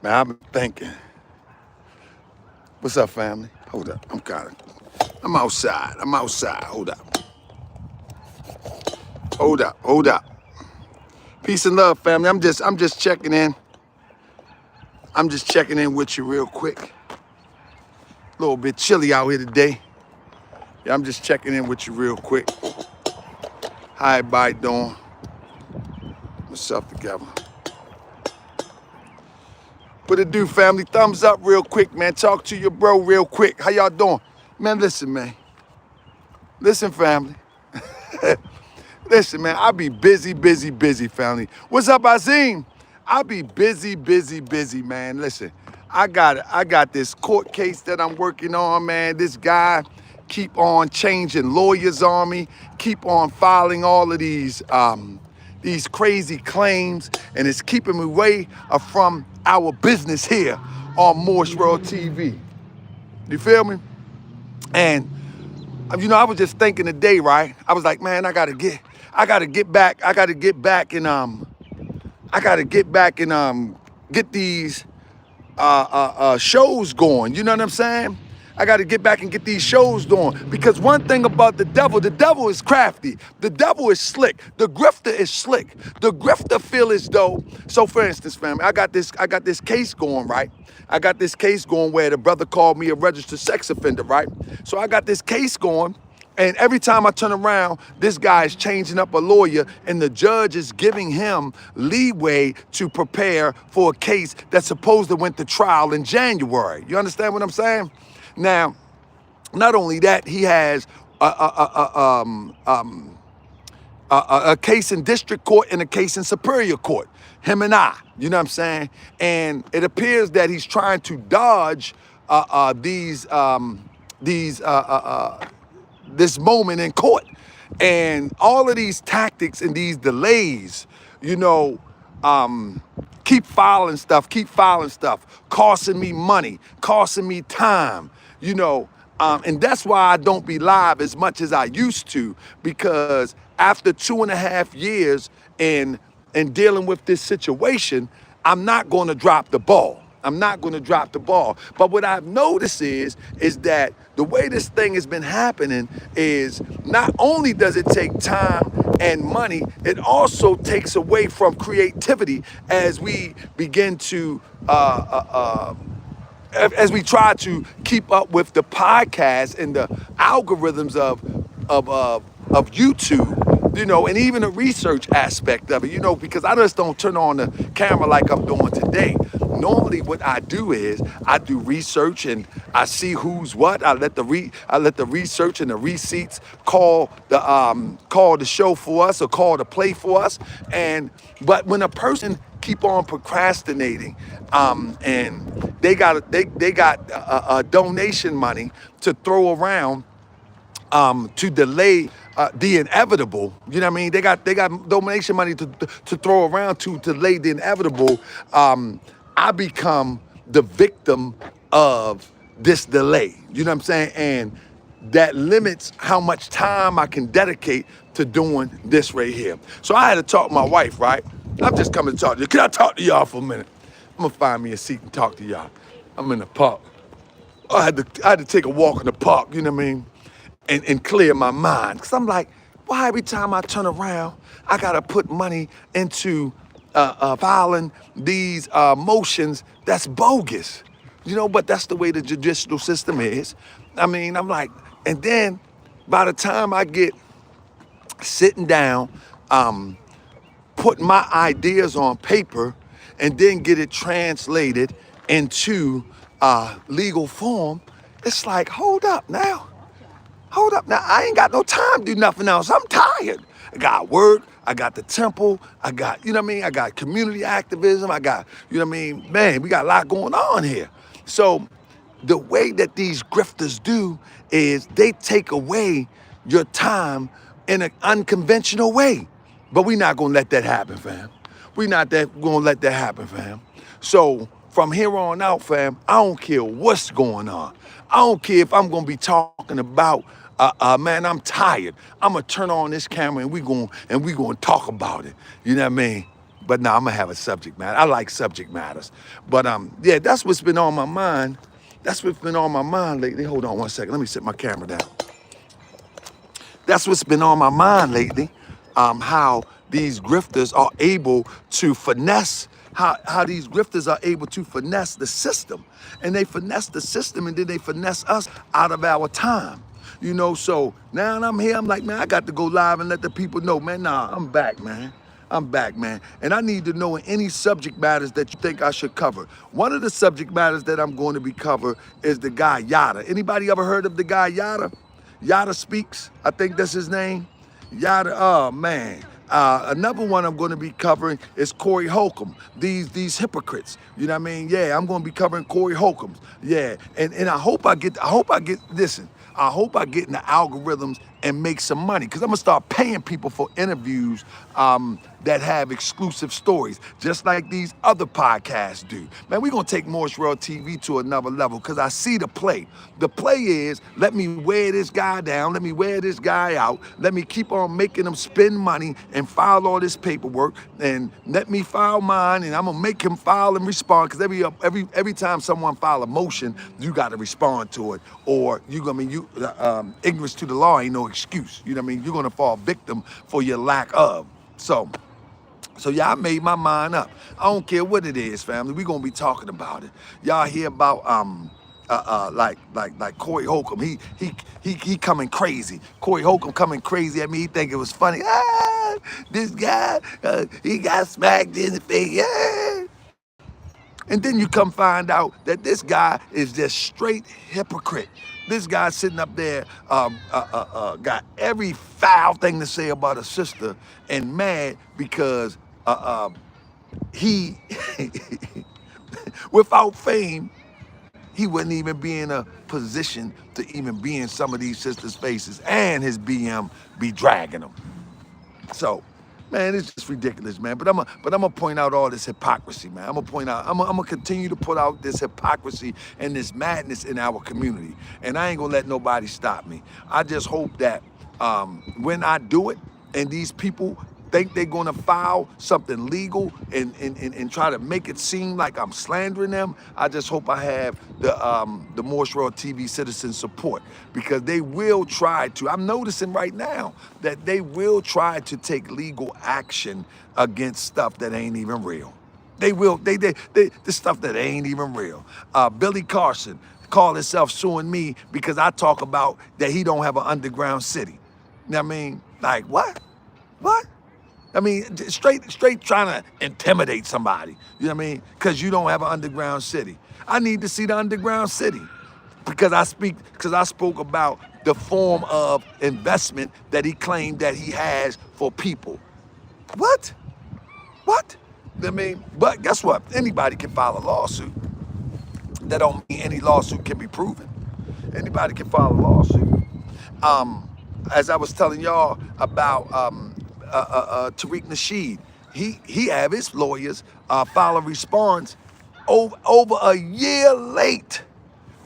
Man, I've been thinking. What's up, family? Hold up. I'm outside. Hold up. Hold up. Peace and love, family. I'm just checking in. I'm just checking in with you real quick. A little bit chilly out here today. Yeah, I'm just checking in with you real quick. How everybody doing? What's up together? What it do, family? Thumbs up real quick, man. Talk to your bro real quick. How y'all doing? Man, listen, man. Listen, family. Listen, man, I be busy, family. What's up, Azim? I be busy, man. Listen, I got this court case that I'm working on, man. This guy keep on changing lawyers on me, keep on filing all of these crazy claims, and it's keeping me away from our business here on Moorish World TV. You feel me? And I was just thinking today, right? I was like, man, I gotta get back and get these shows going. You know what I'm saying? I got to get back and get these shows going, because one thing about the devil is crafty. The devil is slick. The grifter is slick. The grifter feel as though. So, for instance, family, I got this case going, right? I got this case going where the brother called me a registered sex offender, right? So I got this case going. And every time I turn around, this guy is changing up a lawyer, and the judge is giving him leeway to prepare for a case that's supposed to went to trial in January. You understand what I'm saying? Now, not only that, he has a case in district court and a case in superior court. Him and I, you know what I'm saying? And it appears that he's trying to dodge this moment in court. And all of these tactics and these delays, keep filing stuff, costing me money, costing me time, and that's why I don't be live as much as I used to, because after 2.5 years in dealing with this situation, I'm not going to drop the ball. But what I've noticed is that the way this thing has been happening is not only does it take time and money, it also takes away from creativity as we begin to as we try to keep up with the podcast and the algorithms of YouTube, and even the research aspect of it, because I just don't turn on the camera like I'm doing today. Normally what I do is I do research and I see who's what. I let the research and the receipts call the show for us or call the play for us. But when a person keep on procrastinating, and they got a donation money to throw around to delay the inevitable. You know what I mean? They got donation money to throw around to delay the inevitable. I become the victim of this delay. You know what I'm saying? And that limits how much time I can dedicate to doing this right here. So I had to talk to my wife, right? I'm just coming to talk to you. Can I talk to y'all for a minute? I'm gonna find me a seat and talk to y'all. I'm in the park. I had to take a walk in the park, you know what I mean? And clear my mind. Because I'm like, why every time I turn around, I gotta put money into filing these motions that's bogus? But that's the way the judicial system is. I mean, I'm like, and then by the time I get sitting down, putting my ideas on paper, and then get it translated into legal form, it's like, hold up now. I ain't got no time to do nothing else. I'm tired. I got work. I got the temple. I got, I got community activism. I got, man, we got a lot going on here. So the way that these grifters do is they take away your time in an unconventional way. But we're not going to let that happen, fam. We're not going to let that happen, fam. So from here on out, fam, I don't care what's going on. I don't care if I'm going to be talking about, man, I'm tired. I'm going to turn on this camera and we're going to talk about it. You know what I mean? But now I'm gonna have a subject matter. I like subject matters. But yeah, that's what's been on my mind. That's what's been on my mind lately. Hold on one second. Let me set my camera down. That's what's been on my mind lately. How these grifters are able to finesse, how these grifters are able to finesse the system. And they finesse the system and then they finesse us out of our time. You know, so now I'm here, I'm like, man, I got to go live and let the people know, man, nah, I'm back, man. I'm back, man. And I need to know any subject matters that you think I should cover. One of the subject matters that I'm going to be cover is the guy Yada. Anybody ever heard of the guy Yada? Yada Speaks, I think that's his name. Yada, oh man. Another one I'm going to be covering is Corey Holcomb. These hypocrites. You know what I mean? Yeah, I'm going to be covering Corey Holcomb. Yeah, and I hope I get. Listen. I hope I get in the algorithms and make some money because I'm gonna start paying people for interviews that have exclusive stories, just like these other podcasts do. Man, we're gonna take Moorish World TV to another level because I see the play. The play is, let me wear this guy down, let me wear this guy out, let me keep on making him spend money and file all this paperwork, and let me file mine, and I'm gonna make him file and respond because every time someone file a motion, you gotta respond to it, or ignorance to the law ain't no excuse. You know what I mean? You're gonna fall victim for your lack of. So y'all made my mind up. I don't care what it is, family. We gonna be talking about it. Y'all hear about like Corey Holcomb. He coming crazy. Corey Holcomb coming crazy at me. He think it was funny. This guy, he got smacked in the face. Yeah. And then you come find out that this guy is just straight hypocrite. This guy sitting up there got every foul thing to say about a sister and mad because he, without fame, he wouldn't even be in a position to even be in some of these sisters' faces, and his BM be dragging them. So, man, it's just ridiculous, man. But I'm gonna point out all this hypocrisy, man. I'm gonna continue to put out this hypocrisy and this madness in our community. And I ain't gonna let nobody stop me. I just hope that when I do it and these people think they're gonna file something legal and try to make it seem like I'm slandering them, I just hope I have the Moorish World TV citizen support, because they will try to. I'm noticing right now that they will try to take legal action against stuff that ain't even real. They will. The stuff that ain't even real. Billy Carson called himself suing me because I talk about that he don't have an underground city. You know what I mean? Like, what? What? I mean, straight trying to intimidate somebody, you know what I mean? Because you don't have an underground city. I need to see the underground city because I spoke about the form of investment that he claimed that he has for people. What? What? I mean, but guess what? Anybody can file a lawsuit. That don't mean any lawsuit can be proven. Anybody can file a lawsuit. As I was telling y'all about Tariq Nasheed, he have his lawyers file a response over a year late,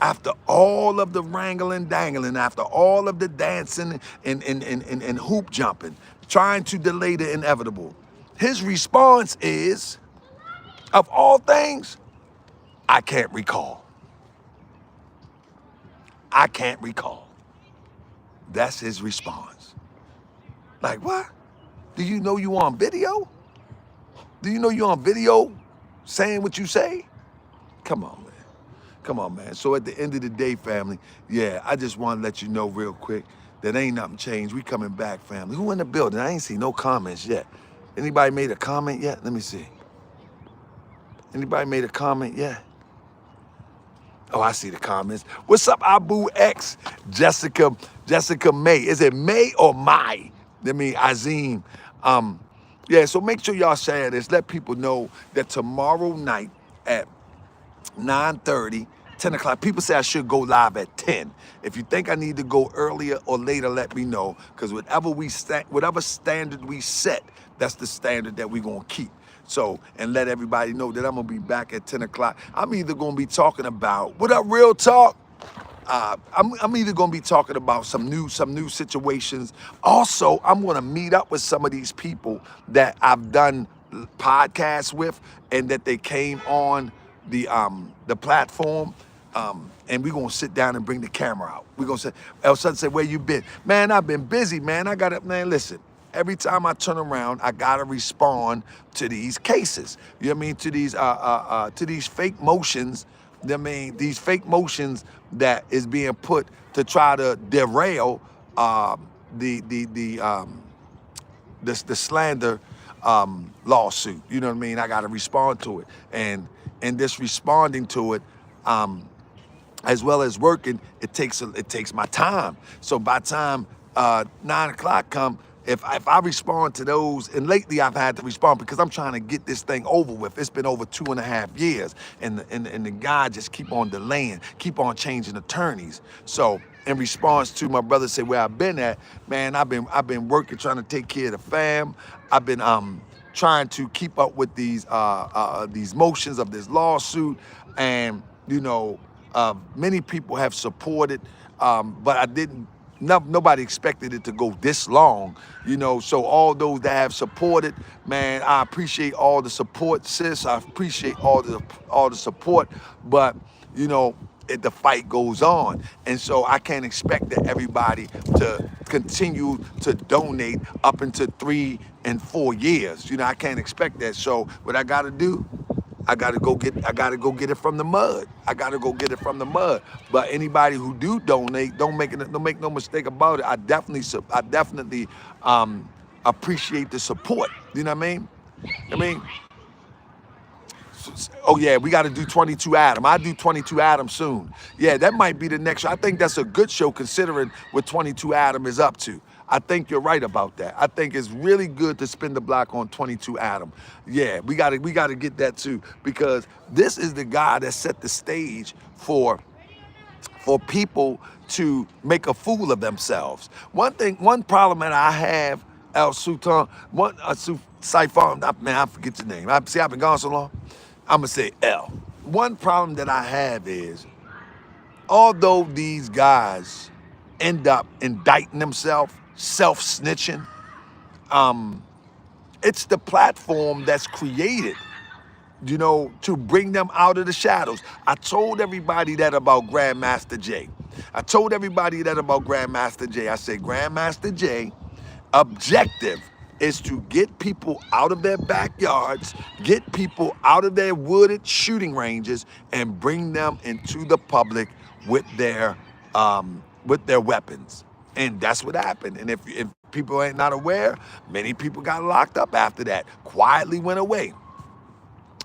after all of the wrangling, dangling, after all of the dancing and hoop jumping, trying to delay the inevitable. His response is, of all things, I can't recall. I can't recall. That's his response. Like, what? Do you know you on video? Do you know you on video saying what you say? Come on, man. Come on, man. So at the end of the day, family, yeah, I just want to let you know real quick that ain't nothing changed. We coming back, family. Who in the building? I ain't seen no comments yet. Anybody made a comment yet? Let me see. Anybody made a comment yet? Oh, I see the comments. What's up, Abu X? Jessica May. Is it May or Mai? I mean, Azim. Yeah, so make sure y'all share this. Let people know that tomorrow night at 9:30, 10 o'clock. People say I should go live at 10. If you think I need to go earlier or later, let me know. Because whatever standard we set, that's the standard that we're going to keep. So, and let everybody know that I'm going to be back at 10 o'clock. I'm either going to be talking about, what up, Real Talk? I'm either going to be talking about some new situations. Also, I'm going to meet up with some of these people that I've done podcasts with, and that they came on the platform. And we're gonna sit down and bring the camera out. We're gonna say, El Sudden say, where you been? Man, I've been busy, man. I gotta, man, listen. Every time I turn around, I gotta respond to these cases. You know what I mean? To these fake motions. I mean, these fake motions that is being put to try to derail the slander lawsuit. You know what I mean? I got to respond to it, and this responding to it, as well as working, it takes my time. So by the time 9 o'clock come, if I respond to those, and lately I've had to respond because I'm trying to get this thing over with. It's been over 2.5 years, and the guy just keep on delaying, keep on changing attorneys. So in response to my brother say where I've been at, man, I've been working, trying to take care of the fam. I've been trying to keep up with these motions of this lawsuit, and you know, many people have supported, but I didn't. Nobody expected it to go this long, you know. So all those that have supported, man, I appreciate all the support, sis. I appreciate all the support, but you know, the fight goes on, and so I can't expect that everybody to continue to donate up into 3 and 4 years. You know, I can't expect that. So what I got to do, I gotta go get it from the mud. I gotta go get it from the mud. But anybody who do donate, don't make no mistake about it. I definitely appreciate the support. You know what I mean? Oh yeah, we got to do 22 Adam. I do 22 Adam soon. Yeah, that might be the next show. I think that's a good show considering what 22 Adam is up to. I think you're right about that. I think it's really good to spin the block on 22 Adam. Yeah, we got to get that too, because this is the guy that set the stage for people to make a fool of themselves. One problem that I have, El Sultan, Saifon, man, I forget your name. I've been gone so long. I'm gonna say L. One problem that I have is, although these guys end up indicting themselves, self-snitching, it's the platform that's created, you know, to bring them out of the shadows. I told everybody that about Grandmaster J. I said, Grandmaster J, objective is to get people out of their backyards, get people out of their wooded shooting ranges, and bring them into the public with their weapons. And that's what happened. And if people ain't not aware, many people got locked up after that, quietly went away.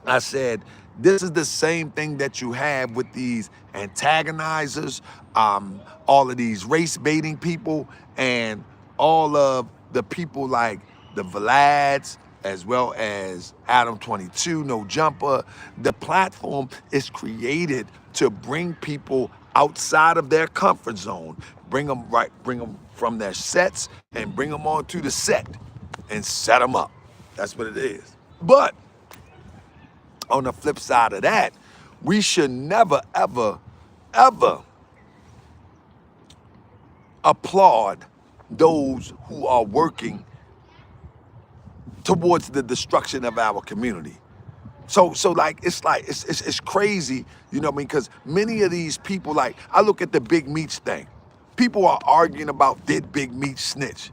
I said, this is the same thing that you have with these antagonizers, all of these race baiting people, and all of the people like the Vlads, as well as Adam 22, No Jumper. The platform is created to bring people outside of their comfort zone, bring them from their sets and bring them onto the set and set them up. That's what it is. But on the flip side of that, we should never, ever, ever applaud those who are working towards the destruction of our community. So it's crazy, you know what I mean? Because many of these people, like, I look at the Big Meats thing. People are arguing about, did Big Meat snitch?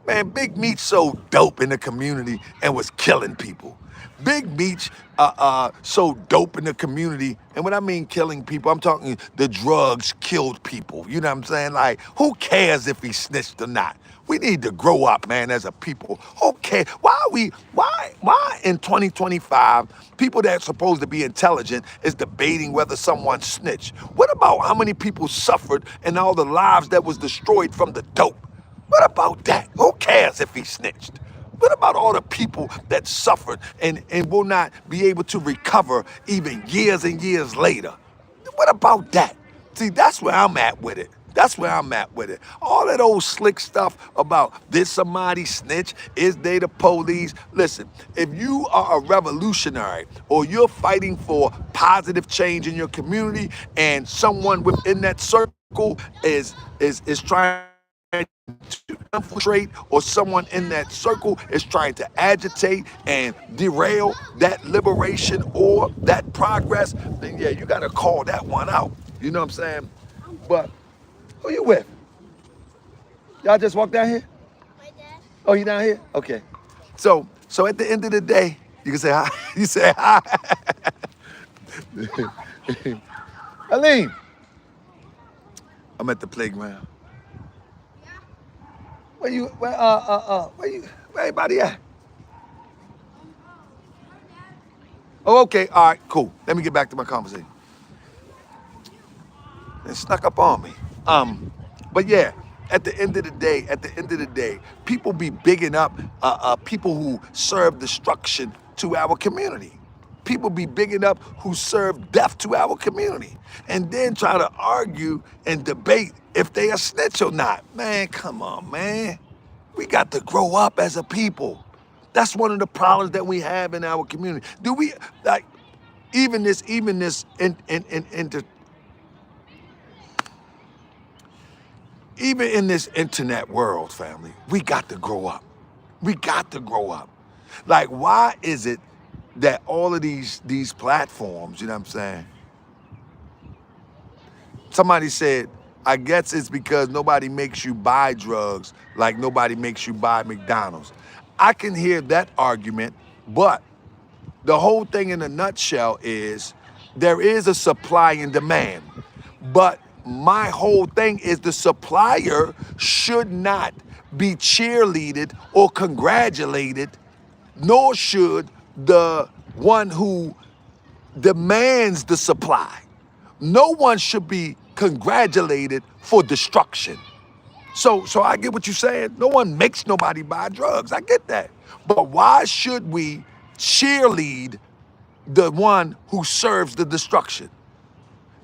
Man, Big Meat sold dope in the community and was killing people. Big Meat sold dope in the community, and when I mean killing people, I'm talking the drugs killed people. You know what I'm saying? Like, who cares if he snitched or not? We need to grow up, man, as a people. Okay, why in 2025, people that's supposed to be intelligent is debating whether someone snitched? What about how many people suffered and all the lives that was destroyed from the dope? What about that? Who cares if he snitched? What about all the people that suffered and will not be able to recover even years and years later? What about that? See, that's where I'm at with it. All that old slick stuff about did somebody snitch? Is they the police? Listen, if you are a revolutionary or you're fighting for positive change in your community and someone within that circle is trying to infiltrate, or someone in that circle is trying to agitate and derail that liberation or that progress, then yeah, you got to call that one out. You know what I'm saying? But who you with? Y'all just walk down here? My dad. Oh, you down here? Okay. So at the end of the day, you can say hi. You say hi. Aline, I'm at the playground. Where where everybody at? Oh, okay, all right, cool. Let me get back to my conversation. It snuck up on me. But yeah, at the end of the day, people be bigging up people who serve destruction to our community. People be bigging up who serve death to our community, and then try to argue and debate if they a snitch or not. Man, come on, man. We got to grow up as a people. That's one of the problems that we have in our community. Do we like even this even in this internet world, family, we got to grow up. We got to grow up. Like, why is it that all of these platforms, you know what I'm saying? Somebody said, I guess it's because nobody makes you buy drugs like nobody makes you buy McDonald's. I can hear that argument, but the whole thing in a nutshell is there is a supply and demand. But my whole thing is the supplier should not be cheerleaded or congratulated, nor should the one who demands the supply. No one should be congratulated for destruction. So I get what you're saying. No one makes nobody buy drugs. I get that. But why should we cheerlead the one who serves the destruction?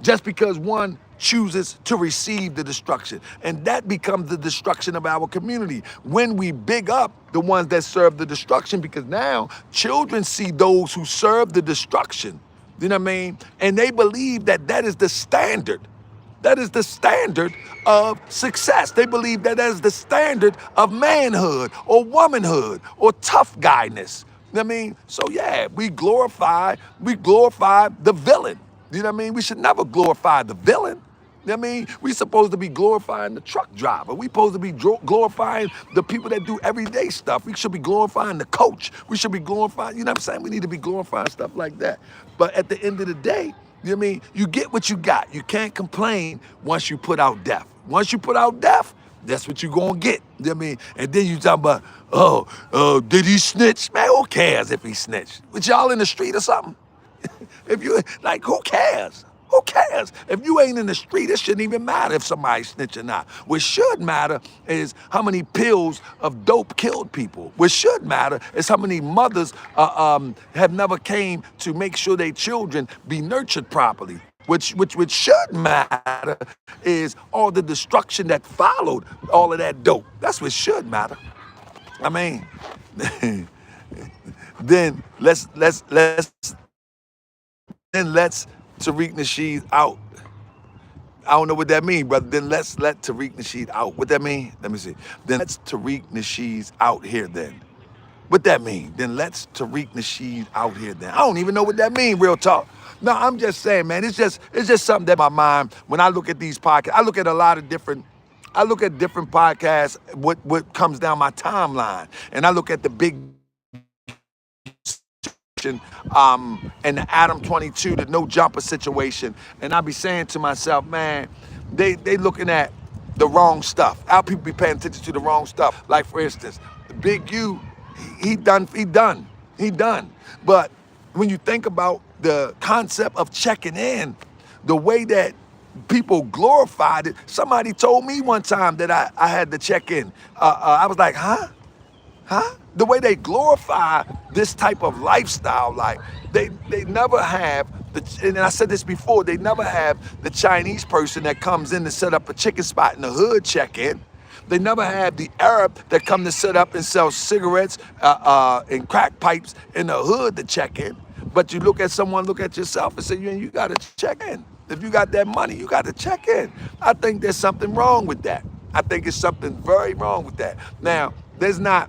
Just because one chooses to receive the destruction. And that becomes the destruction of our community. When we big up the ones that serve the destruction, because now children see those who serve the destruction, you know what I mean? And they believe that that is the standard. That is the standard of success. They believe that that is the standard of manhood or womanhood or tough guyness. You know what I mean? So yeah, we glorify the villain. You know what I mean? We should never glorify the villain. You know what I mean? We supposed to be glorifying the truck driver. We supposed to be glorifying the people that do everyday stuff. We should be glorifying the coach. We should be glorifying, you know what I'm saying? We need to be glorifying stuff like that. But at the end of the day, you know what I mean? You get what you got. You can't complain once you put out death. Once you put out death, that's what you gonna get. You know what I mean? And then you talk about, did he snitch? Man, who cares if he snitched? Was y'all in the street or something? If you, like, who cares? Who cares? If you ain't in the street, it shouldn't even matter if somebody snitch or not. What should matter is how many pills of dope killed people. What should matter is how many mothers have never came to make sure their children be nurtured properly. Which should matter is all the destruction that followed all of that dope. That's what should matter. I mean, then let's Tariq Nasheed out. I don't know what that means, brother. Then let's let Tariq Nasheed out. What that mean? Let me see. Then let's Tariq Nasheed out here then. What that mean? Then let's Tariq Nasheed out here then. I don't even know what that mean, real talk. No, I'm just saying, man, it's just something that my mind, when I look at these podcasts, I look at different podcasts, what comes down my timeline. And I look at the big and the Adam 22, the no jumper situation, and I be saying to myself, man, they looking at the wrong stuff. Our people be paying attention to the wrong stuff. Like, for instance, the Big U, he done. But when you think about the concept of checking in, the way that people glorified it, somebody told me one time that I had to check in. I was like, huh? The way they glorify this type of lifestyle, like they never have and I said this before, they never have the Chinese person that comes in to set up a chicken spot in the hood check in. They never have the Arab that come to set up and sell cigarettes and crack pipes in the hood to check in. But you look at yourself and say, you got to check in. If you got that money, you got to check in. I think there's something wrong with that. I think it's something very wrong with that. Now, there's not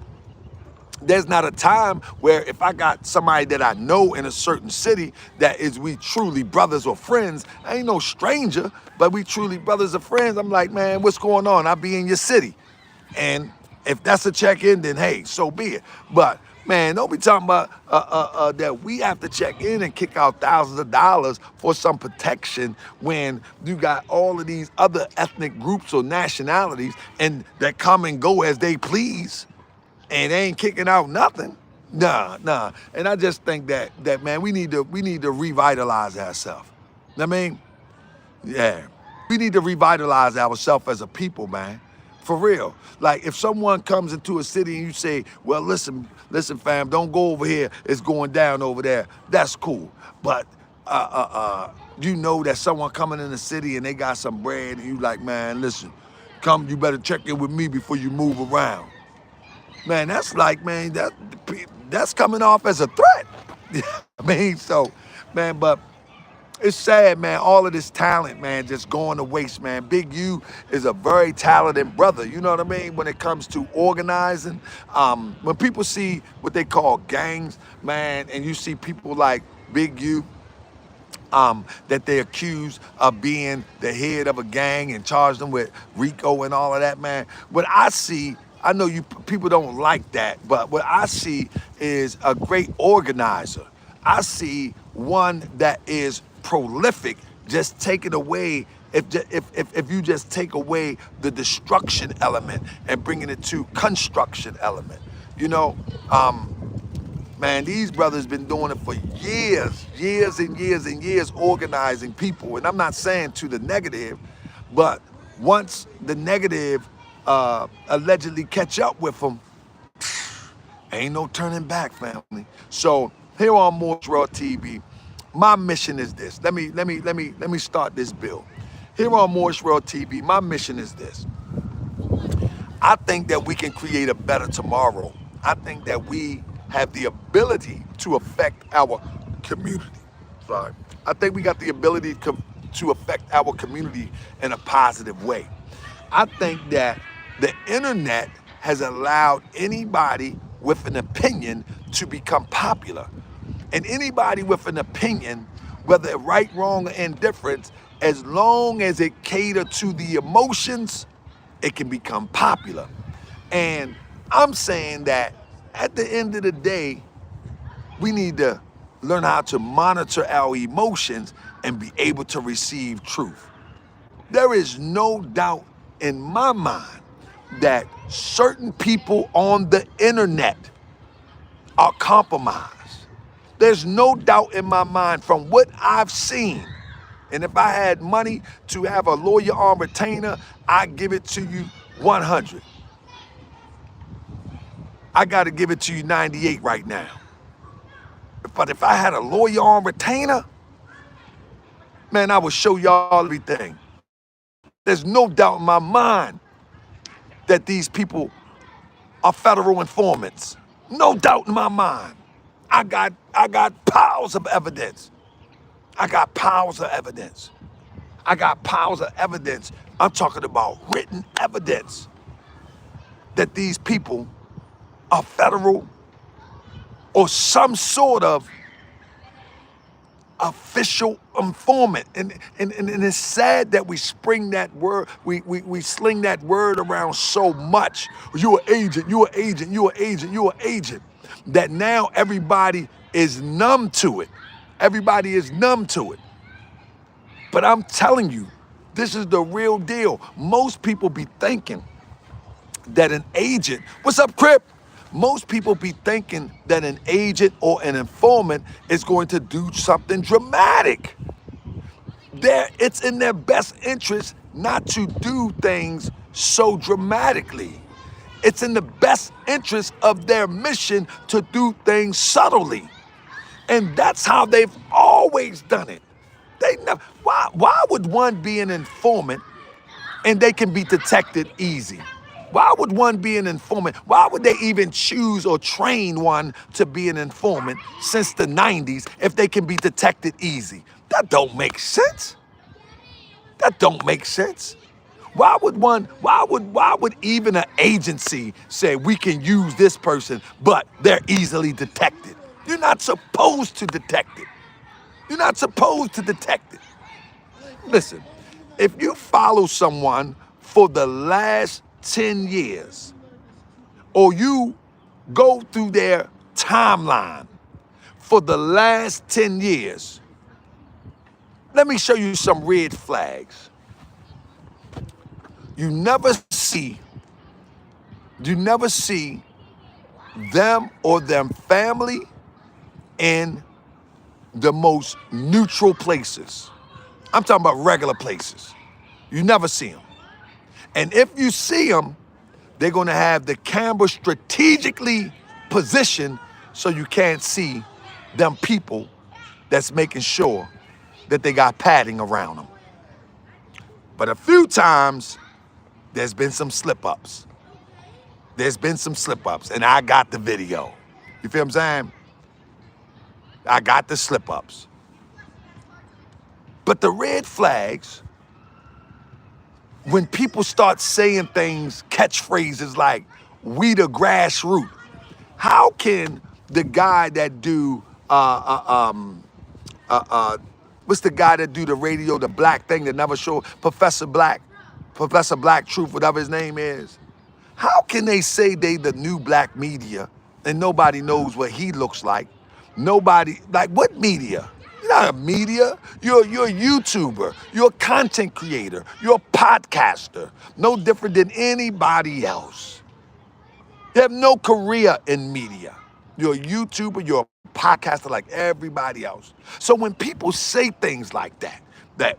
a time where if I got somebody that I know in a certain city that is we truly brothers or friends, I ain't no stranger, but we truly brothers or friends, I'm like, man, what's going on? I'll be in your city. And if that's a check-in, then hey, so be it. But man, don't be talking about that we have to check in and kick out thousands of dollars for some protection when you got all of these other ethnic groups or nationalities and that come and go as they please and they ain't kicking out nothing. Nah. And I just think that man, we need to revitalize ourselves. I mean, yeah, we need to revitalize ourselves as a people, man. For real. Like if someone comes into a city and you say, well, listen, fam, don't go over here. It's going down over there. That's cool. But you know that someone coming in the city and they got some bread and you like, man, listen, come, you better check in with me before you move around. Man, that's like, man, that's coming off as a threat. I mean, so, man, but it's sad, man, all of this talent, man, just going to waste, man. Big U is a very talented brother, you know what I mean, when it comes to organizing. When people see what they call gangs, man, and you see people like Big U, that they accuse of being the head of a gang and charge them with RICO and all of that, man. What I see, I know you people don't like that, but what I see is a great organizer. I see one that is prolific, just taking away, if you just take away the destruction element and bringing it to construction element. You know, man, these brothers been doing it for years and years, organizing people. And I'm not saying to the negative, but once the negative allegedly catch up with them, ain't no turning back, family. So here on Moorish World TV, my mission is this. Let me start this bill. Here on Moorish World TV, my mission is this. I think that we can create a better tomorrow. I think that we have the ability to affect our community. Sorry. I think we got the ability to affect our community in a positive way. I think that the internet has allowed anybody with an opinion to become popular. And anybody with an opinion, whether right, wrong, or indifferent, as long as it caters to the emotions, it can become popular. And I'm saying that at the end of the day, we need to learn how to monitor our emotions and be able to receive truth. There is no doubt in my mind that certain people on the internet are compromised. There's no doubt in my mind from what I've seen. And if I had money to have a lawyer on retainer, I'd give it to you 100. I got to give it to you 98 right now. But if I had a lawyer on retainer, man, I would show y'all everything. There's no doubt in my mind that these people are federal informants. No doubt in my mind. I got piles of evidence. I got piles of evidence. I got piles of evidence. I'm talking about written evidence that these people are federal or some sort of official informant. And it's sad that we spring that word, we sling that word around so much. You're an agent, you're an agent, you're an agent, you're an agent. That now everybody is numb to it. Everybody is numb to it. But I'm telling you, this is the real deal. Most people be thinking that an agent, what's up, Crip? Most people be thinking that an agent or an informant is going to do something dramatic. It's in their best interest not to do things so dramatically. It's in the best interest of their mission to do things subtly. And that's how they've always done it. They never, why would one be an informant and they can be detected easy? Why would one be an informant? Why would they even choose or train one to be an informant since the 90s if they can be detected easy? That don't make sense. That don't make sense. Why would even an agency say we can use this person, but they're easily detected? You're not supposed to detect it. You're not supposed to detect it. Listen, if you follow someone for the last 10 years, or you go through their timeline for the last 10 years, let me show you some red flags. You never see them or them family in the most neutral places. I'm talking about regular places. You never see them. And if you see them, they're gonna have the camera strategically positioned so you can't see them people that's making sure that they got padding around them. But a few times, there's been some slip-ups. There's been some slip-ups, and I got the video. You feel what I'm saying? I got the slip-ups. But the red flags, when people start saying things, catchphrases like, we the grassroots, how can the guy that do, what's the guy that do the radio, the black thing that never show, Professor Black Truth, whatever his name is, how can they say they the new black media and nobody knows what he looks like? Nobody, like what media? You're not a media, you're a YouTuber, you're a content creator, you're a podcaster, no different than anybody else. You have no career in media. You're a YouTuber, you're a podcaster like everybody else. So when people say things like that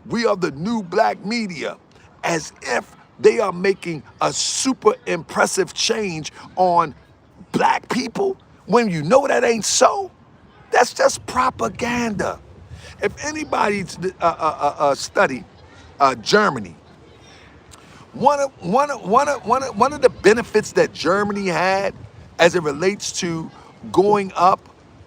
we are the new black media, as if they are making a super impressive change on black people, when you know that ain't so, that's just propaganda. If anybody study Germany, one of the benefits that Germany had as it relates to going up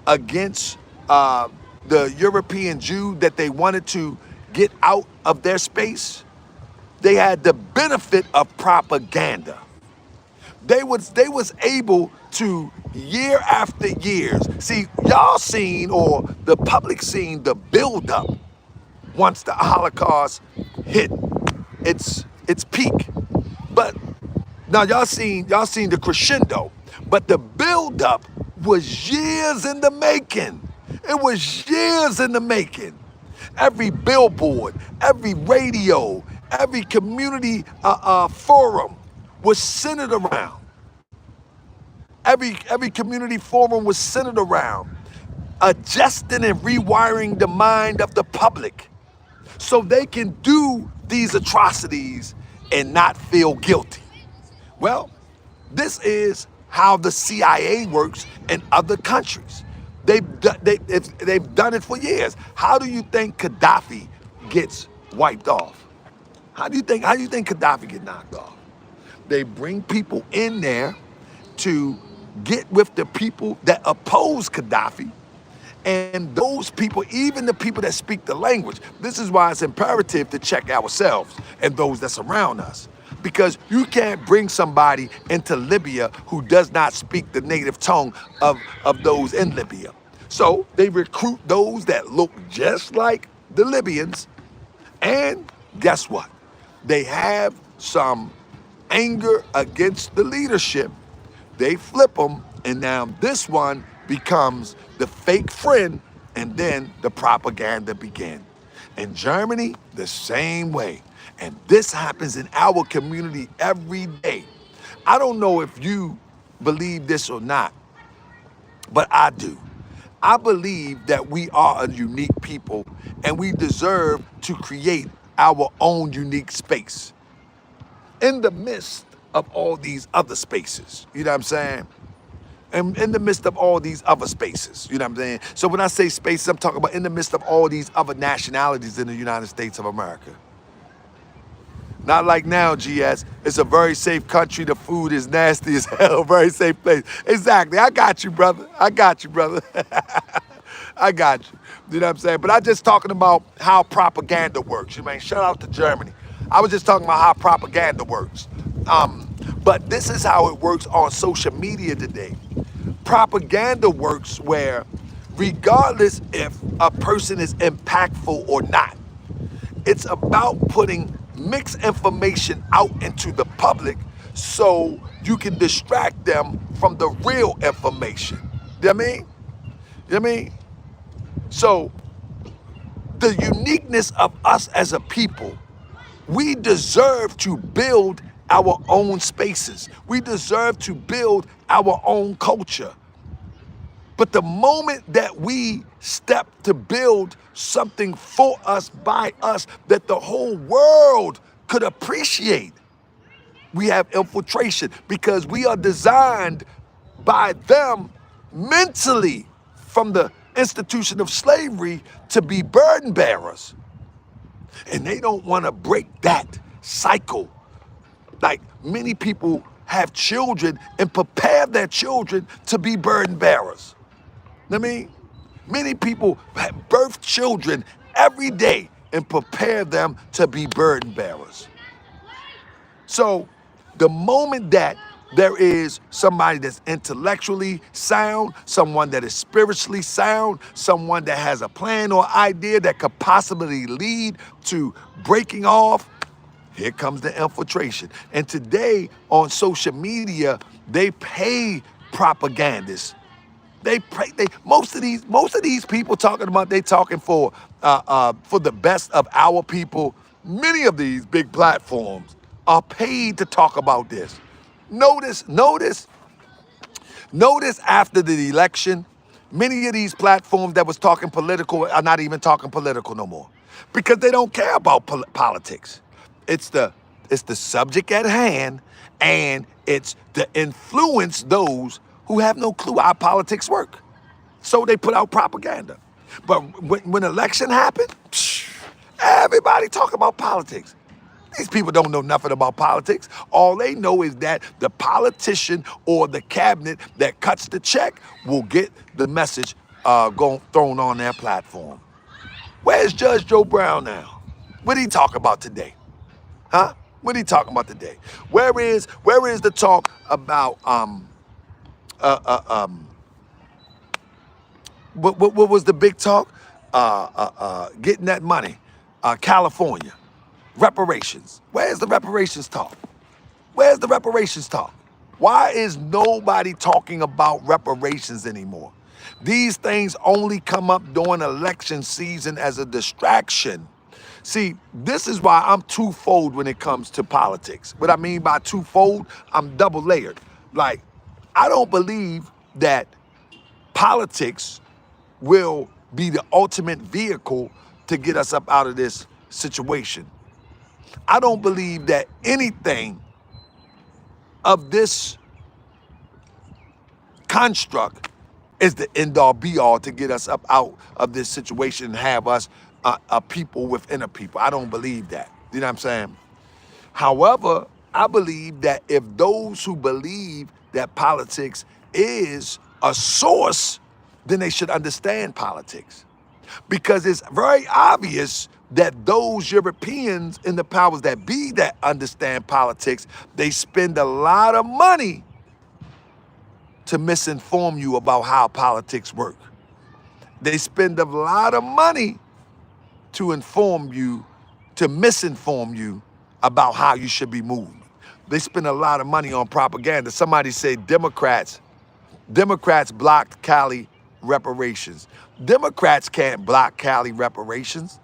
against the European Jew that they wanted to get out of their space, they had the benefit of propaganda. They was able to, year after years, see, y'all seen, or the public seen, the buildup once the Holocaust hit its peak. But now y'all seen the crescendo, but the buildup was years in the making. It was years in the making. Every billboard, every radio, every community forum was centered around. Every community forum was centered around adjusting and rewiring the mind of the public so they can do these atrocities and not feel guilty. Well, this is how the CIA works in other countries. They've done it for years. How do you think Gaddafi gets wiped off? How do you think Gaddafi get knocked off? They bring people in there to get with the people that oppose Gaddafi, and those people, even the people that speak the language. This is why it's imperative to check ourselves and those that surround us. Because you can't bring somebody into Libya who does not speak the native tongue of those in Libya. So they recruit those that look just like the Libyans, and guess what? They have some anger against the leadership. They flip them, and now this one becomes the fake friend, and then the propaganda began. In Germany, the same way. And this happens in our community every day. I don't know if you believe this or not, but I do. I believe that we are a unique people, and we deserve to create our own unique space in the midst of all these other spaces. You know what I'm saying? And in the midst of all these other spaces, you know what I'm saying? So when I say spaces, I'm talking about in the midst of all these other nationalities in the United States of America. Not like now, GS. It's a very safe country. The food is nasty as hell. Very safe place. Exactly. I got you, brother. I got you. You know what I'm saying? But I'm just talking about how propaganda works. You know, shout out to Germany. I was just talking about how propaganda works. But this is how it works on social media today. Propaganda works where, regardless if a person is impactful or not, it's about putting mixed information out into the public so you can distract them from the real information. You know what I mean? You know what I mean? So the uniqueness of us as a people, we deserve to build our own spaces. We deserve to build our own culture. But the moment that we step to build something for us, by us, that the whole world could appreciate, we have infiltration, because we are designed by them mentally from the institution of slavery to be burden bearers. And they don't want to break that cycle. Like, many people have children and prepare their children to be burden bearers. I mean, many people have birth children every day and prepare them to be burden bearers. So the moment that there is somebody that's intellectually sound, someone that is spiritually sound, someone that has a plan or idea that could possibly lead to breaking off, here comes the infiltration. And today on social media, they pay propagandists. Most of these people talking about, they talking for the best of our people. Many of these big platforms are paid to talk about this. Notice after the election, many of these platforms that was talking political are not even talking political no more, because they don't care about politics. It's the subject at hand, and it's to influence those who have no clue how politics work. So they put out propaganda. But when election happened, everybody talk about politics. These people don't know nothing about politics. All they know is that the politician or the cabinet that cuts the check will get the message thrown on their platform. Where's Judge Joe Brown now? What did he talk about today? Huh? What are you talking about today? Where is the talk about what was the big talk? Getting that money, California, reparations. Where's the reparations talk? Where's the reparations talk? Why is nobody talking about reparations anymore? These things only come up during election season as a distraction. See, this is why I'm twofold when it comes to politics. What I mean by twofold, I'm double layered. Like, I don't believe that politics will be the ultimate vehicle to get us up out of this situation. I don't believe that anything of this construct is the end all be all to get us up out of this situation and have us a people within a people. I don't believe that. You know what I'm saying? However, I believe that if those who believe that politics is a source, then they should understand politics. Because it's very obvious that those Europeans in the powers that be that understand politics, they spend a lot of money to misinform you about how politics work. They spend a lot of money to inform you, to misinform you about how you should be moving. They spend a lot of money on propaganda. Somebody said Democrats blocked Cali reparations. Democrats can't block Cali reparations.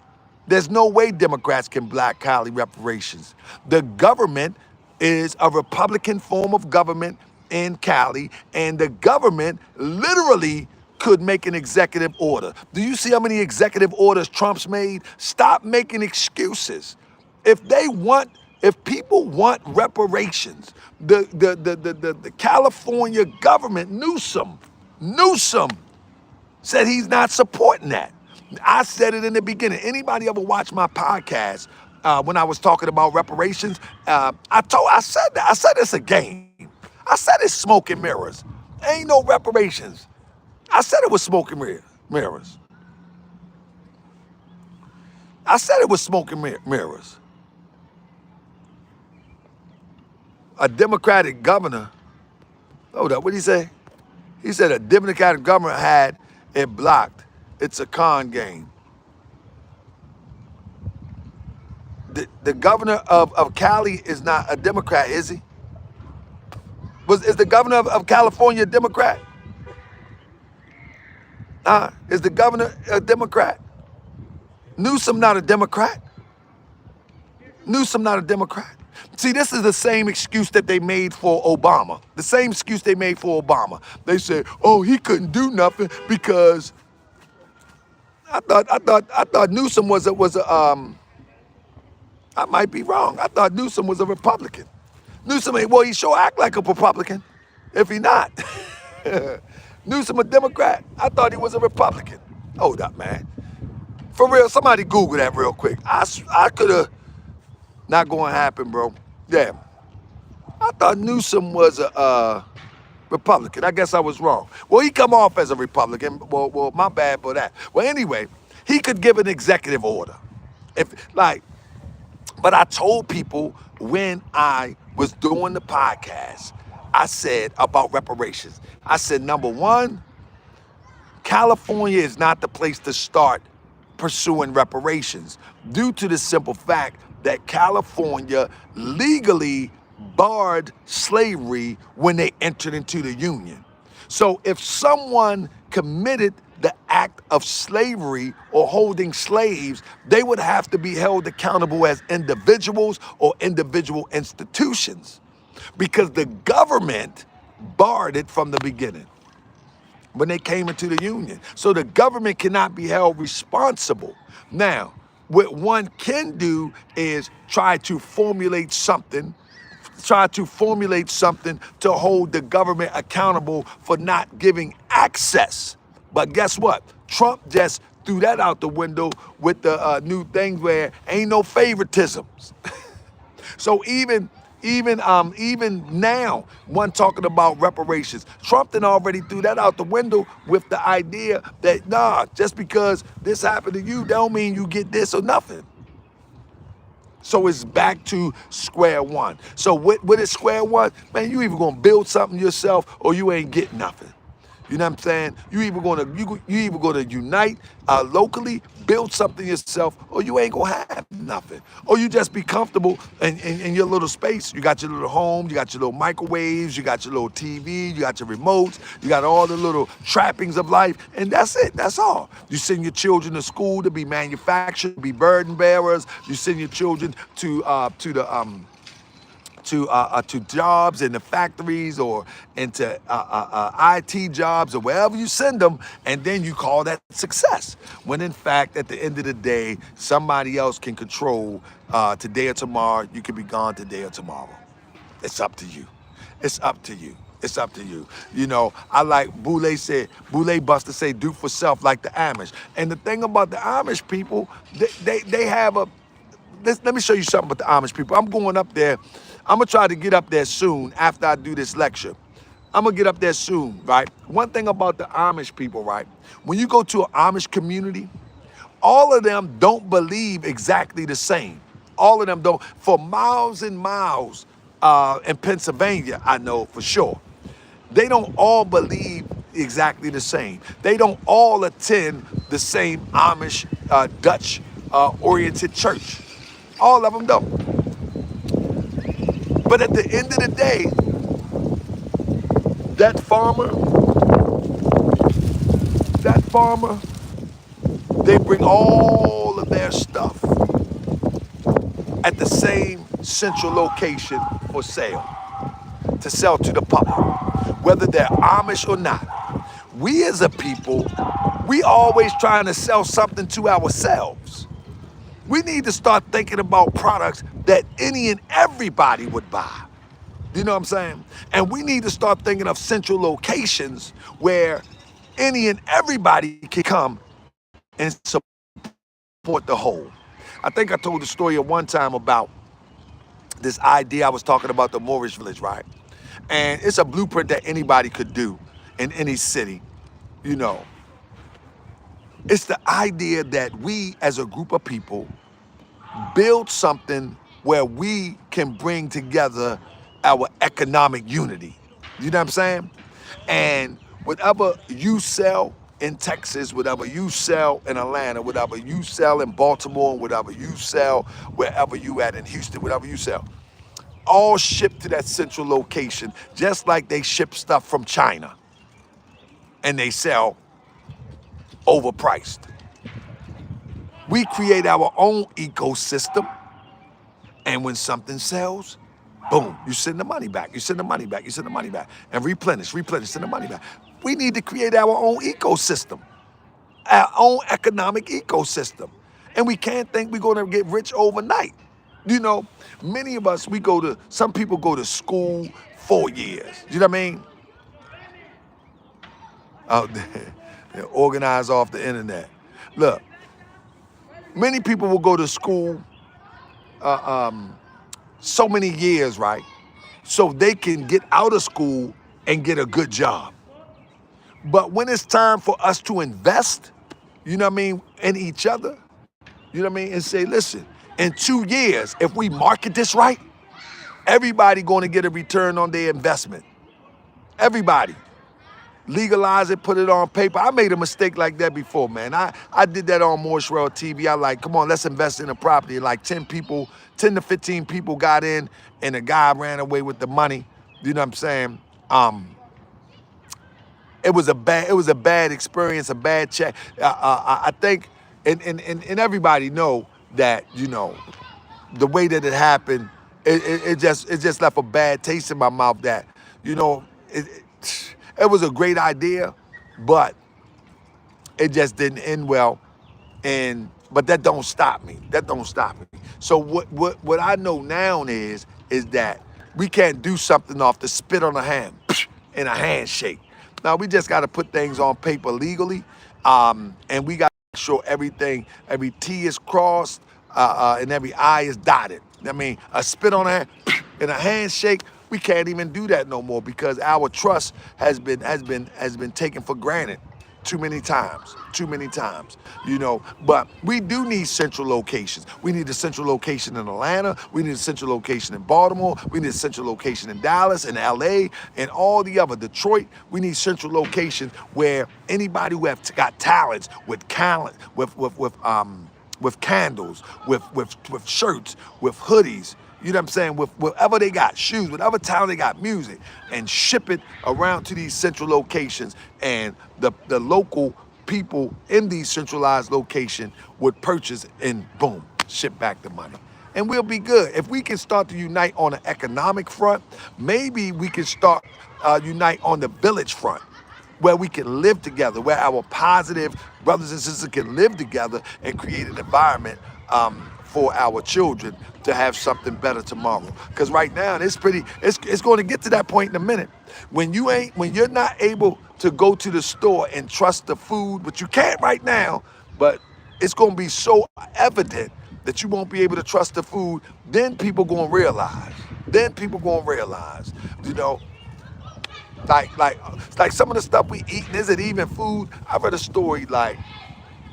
There's no way Democrats can block Cali reparations. The government is a Republican form of government in Cali, and the government literally could make an executive order. Do you see how many executive orders Trump's made? Stop making excuses. If people want reparations, the California government, Newsom said he's not supporting that. I said it in the beginning. Anybody ever watch my podcast when I was talking about reparations? I said that. I said it's a game. I said it's smoke and mirrors. Ain't no reparations. I said it was smoke and mirrors. I said it was smoke and mirrors. a Democratic governor, hold up, what did he say? He said a Democratic governor had it blocked. It's a con game. The governor of Cali is not a Democrat, is he? Is the governor of California a Democrat? Is the governor a Democrat? Newsom not a Democrat. Newsom not a Democrat. See, this is the same excuse that they made for Obama. The same excuse they made for Obama. They said, "Oh, he couldn't do nothing because I thought Newsom was a I might be wrong. I thought Newsom was a Republican. Newsom ain't, well, he sure act like a Republican, if he not. Newsom a Democrat. I thought he was a Republican. Hold up, man. For real, somebody Google that real quick. I could have, not going to happen, bro. Yeah. I thought Newsom was a Republican. I guess I was wrong. Well, he come off as a Republican. Well, my bad for that. Well, anyway, he could give an executive order. But I told people when I was doing the podcast, I said about reparations. I said, number one, California is not the place to start pursuing reparations due to the simple fact that California legally barred slavery when they entered into the Union. So if someone committed the act of slavery or holding slaves, they would have to be held accountable as individuals or individual institutions because the government barred it from the beginning when they came into the Union. So the government cannot be held responsible. Now, what one can do is try to formulate something to hold the government accountable for not giving access. But guess what? Trump just threw that out the window with the new thing where ain't no favoritisms. So even now, one talking about reparations, Trump then already threw that out the window with the idea that, nah, just because this happened to you, don't mean you get this or nothing. So it's back to square one. So what is square one? Man, you either gonna build something yourself or you ain't getting nothing. You know what I'm saying? You either gonna unite locally, build something yourself, or you ain't gonna have nothing. Or you just be comfortable in your little space. You got your little home, you got your little microwaves, you got your little TV, you got your remotes, you got all the little trappings of life, and that's it. That's all. You send your children to school to be manufacturers, to be burden bearers. You send your children to jobs in the factories or into IT jobs or wherever you send them, and then you call that success. When in fact, at the end of the day, somebody else can control today or tomorrow. You can be gone today or tomorrow. It's up to you. It's up to you. It's up to you. You know, I like Boule Buster say, do for self like the Amish. And the thing about the Amish people, they have a, let me show you something about the Amish people. I'm going up there. I'm going to try to get up there soon after I do this lecture. I'm going to get up there soon, right? One thing about the Amish people, right? When you go to an Amish community, all of them don't believe exactly the same. All of them don't. For miles and miles in Pennsylvania, I know for sure, they don't all believe exactly the same. They don't all attend the same Amish Dutch oriented church. All of them don't. But at the end of the day, that farmer, they bring all of their stuff at the same central location for sale, to sell to the public, whether they're Amish or not. We as a people, we always trying to sell something to ourselves. We need to start thinking about products that any and everybody would buy. You know what I'm saying? And we need to start thinking of central locations where any and everybody can come and support the whole. I think I told the story at one time about this idea I was talking about, the Moorish village, right? And it's a blueprint that anybody could do in any city, you know. It's the idea that we as a group of people build something where we can bring together our economic unity. You know what I'm saying? And whatever you sell in Texas, whatever you sell in Atlanta, whatever you sell in Baltimore, whatever you sell wherever you at in Houston, whatever you sell, all shipped to that central location, just like they ship stuff from China and they sell overpriced. We create our own ecosystem, and when something sells, boom, you send the money back, you send the money back, you send the money back, and replenish, send the money back. We need to create our own ecosystem, our own economic ecosystem. And we can't think we're gonna get rich overnight. You know, many of us, some people go to school 4 years. You know what I mean? Out there, they're organized off the internet. Look, many people will go to school so many years, right? So they can get out of school and get a good job. But when it's time for us to invest, you know what I mean, in each other, you know what I mean, and say, listen, in 2 years, if we market this right, everybody going to get a return on their investment. Everybody. Legalize it, put it on paper. I made a mistake like that before, man. I did that on Moorish World TV. I like, come on, let's invest in a property. Like 10 to 15 people got in, and the guy ran away with the money. You know what I'm saying? It was a bad experience, a bad check. I think, and everybody know that, you know, the way that it happened, it just left a bad taste in my mouth. That, you know, it was a great idea, but it just didn't end well. But that don't stop me. That don't stop me. So what I know now is that we can't do something off the spit on a hand in a handshake. Now we just got to put things on paper legally, and we got to make sure every T is crossed, and every I is dotted. I mean, a spit on a hand in a handshake, we can't even do that no more because our trust has been taken for granted too many times, you know. But we do need central locations. We need a central location in Atlanta. We need a central location in Baltimore. We need a central location in Dallas and LA and all the other, Detroit. We need central locations where anybody who have got talents with candles, with shirts, with hoodies, you know what I'm saying, with whatever they got, shoes, whatever talent they got, music, and ship it around to these central locations, and the local people in these centralized locations would purchase and boom, ship back the money. And we'll be good. If we can start to unite on an economic front, maybe we can start unite on the village front, where we can live together, where our positive brothers and sisters can live together and create an environment for our children to have something better tomorrow. Because right now it's going to get to that point in a minute. When you're not able to go to the store and trust the food, but you can't right now, but it's going to be so evident that you won't be able to trust the food, then people going to realize. You know, like some of the stuff we eat, is it even food? I read a story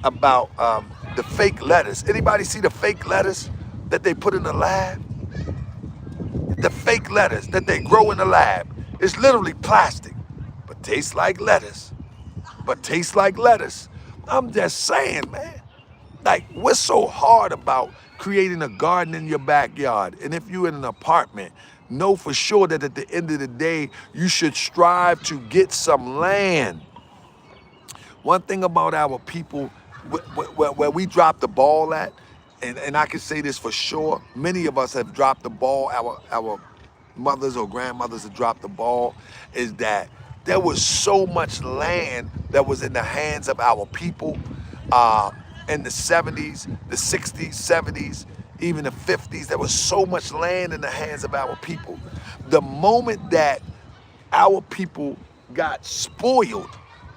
about the fake lettuce. Anybody see the fake lettuce that they put in the lab? The fake lettuce that they grow in the lab. It's literally plastic, but tastes like lettuce. I'm just saying, man. Like, what's so hard about creating a garden in your backyard? And if you're in an apartment, know for sure that at the end of the day, you should strive to get some land. One thing about our people, where we drop the ball at, and I can say this for sure, many of us have dropped the ball, our mothers or grandmothers have dropped the ball, is that there was so much land that was in the hands of our people in the 70s, the 60s, 70s, even the 50s. There was so much land in the hands of our people. The moment that our people got spoiled,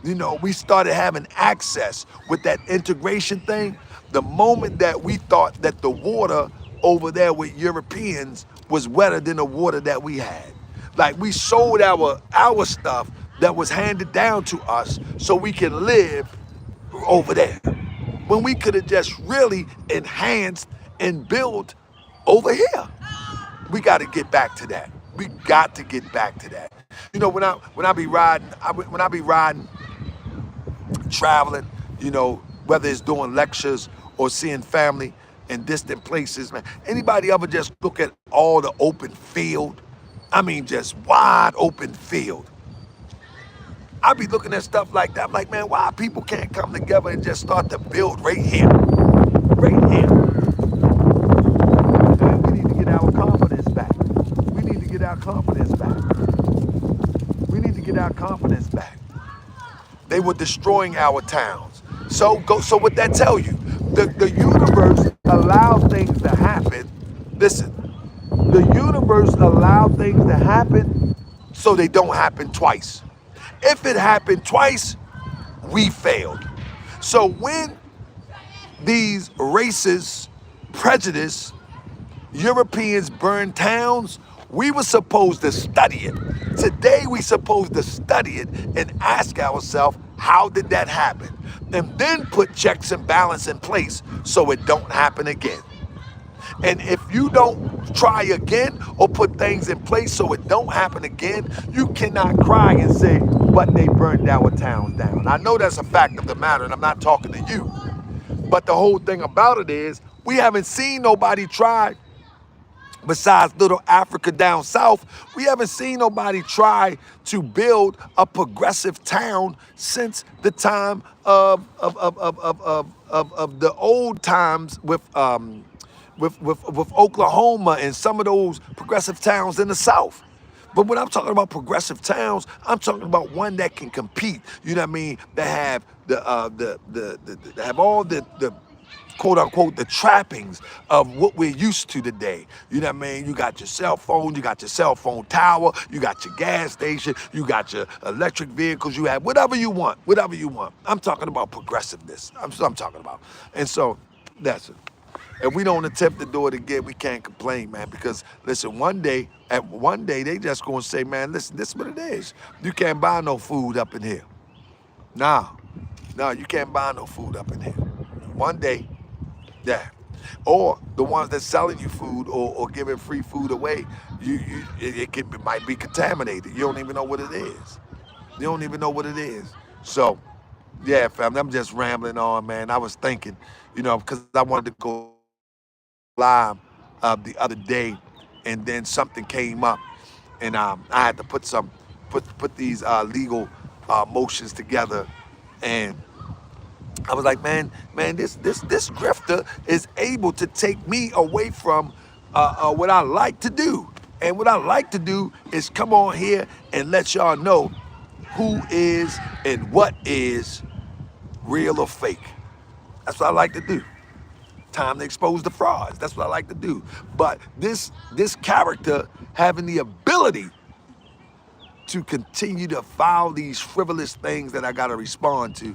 you know, we started having access with that integration thing. The moment that we thought that the water over there with Europeans was wetter than the water that we had. Like, we sold our stuff that was handed down to us so we can live over there, when we could have just really enhanced and built over here. We got to get back to that. We got to get back to that. You know, when I be riding, when I be riding, traveling, you know, whether it's doing lectures or seeing family in distant places, man. Anybody ever just look at all the open field? I mean, just wide open field. I be looking at stuff like that. I'm like, man, why people can't come together and just start to build right here, right here? And we need to get our confidence back. We need to get our confidence back. We need to get our confidence back. They were destroying our towns. So what that tell you? The universe allows things to happen. Listen, the universe allows things to happen so they don't happen twice. If it happened twice, we failed. So when these races, prejudice, Europeans burned towns, we were supposed to study it. Today we supposed to study it and ask ourselves, how did that happen? And then put checks and balance in place so it don't happen again. And if you don't try again or put things in place so it don't happen again, you cannot cry and say, but they burned our towns down. I know that's a fact of the matter, and I'm not talking to you. But the whole thing about it is, we haven't seen nobody try. Besides little Africa down south, we haven't seen nobody try to build a progressive town since the time of the old times with Oklahoma and some of those progressive towns in the South. But when I'm talking about progressive towns, I'm talking about one that can compete. You know what I mean? That have that have all the quote unquote the trappings of what we're used to today. You know what I mean? You got your cell phone, you got your cell phone tower, you got your gas station, you got your electric vehicles, you have whatever you want, whatever you want. I'm talking about progressiveness. I'm talking about. And so that's it. If we don't attempt to do it again, we can't complain, man, because listen, one day they just gonna say, man, listen, this is what it is. You can't buy no food up in here. No, you can't buy no food up in here. One day, yeah. Or the ones that's selling you food or giving free food away, it might be contaminated. You don't even know what it is. You don't even know what it is. So, yeah, fam, I'm just rambling on, man. I was thinking, you know, because I wanted to go live the other day, and then something came up, and I had to put these legal motions together, and I was like, man, this grifter is able to take me away from what I like to do. And what I like to do is come on here and let y'all know who is and what is real or fake. That's what I like to do. Time to expose the frauds. That's what I like to do. But this character having the ability to continue to file these frivolous things that I gotta respond to,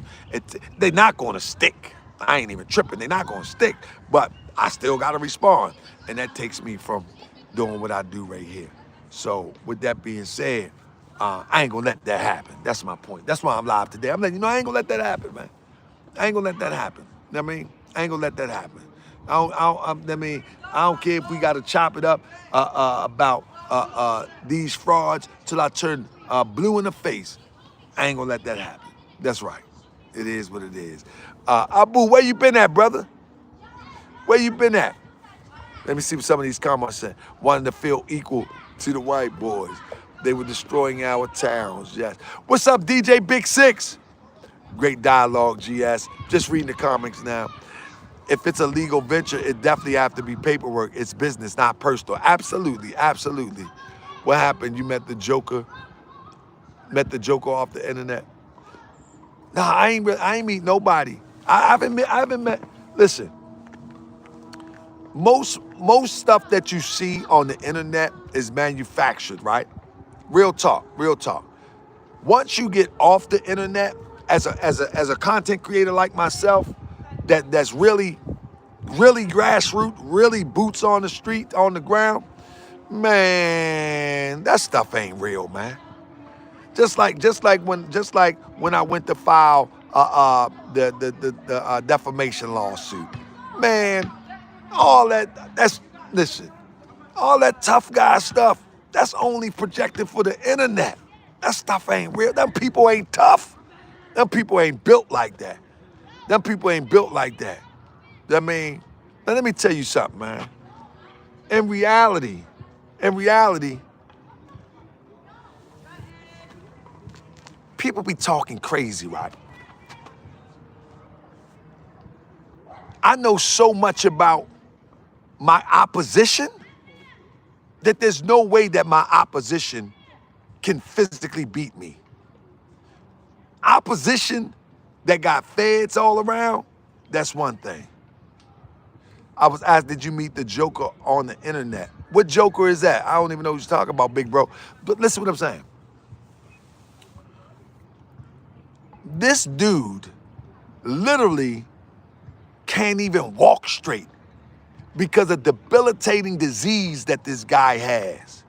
they're not gonna stick. I ain't even tripping, they're not gonna stick, but I still gotta respond. And that takes me from doing what I do right here. So with that being said, I ain't gonna let that happen. That's my point. That's why I'm live today. I'm letting you know I ain't gonna let that happen, man. I ain't gonna let that happen. You know what I mean? I ain't gonna let that happen. I don't care if we gotta chop it up about these frauds till I turn blue in the face. I ain't gonna let that happen. That's right. It is what it is. Abu, where you been at, brother? Where you been at? Let me see what some of these comments say. Wanting to feel equal to the white boys. They were destroying our towns, yes. What's up, DJ Big Six? Great dialogue, GS. Just reading the comics now. If it's a legal venture, it definitely have to be paperwork. It's business, not personal. Absolutely, absolutely. What happened? You met the Joker? Met the Joker off the internet? Nah, I ain't meet nobody. I haven't met. Listen, most stuff that you see on the internet is manufactured, right? Real talk, real talk. Once you get off the internet, as a content creator like myself, that's really grassroots, really boots on the street, on the ground, man, that stuff ain't real, man. Just like when I went to file the defamation lawsuit, man, listen, all that tough guy stuff, That's only projected for the internet. That stuff ain't real. Them people ain't tough. Them people ain't built like that. Them people ain't built like that. I mean, now let me tell you something, man. In reality, people be talking crazy, right? I know so much about my opposition that there's no way that my opposition can physically beat me. Opposition that got feds all around, that's one thing. I was asked, did you meet the Joker on the internet? What Joker is that? I don't even know what you're talking about, big bro. But listen what I'm saying. This dude literally can't even walk straight because of debilitating disease that this guy has.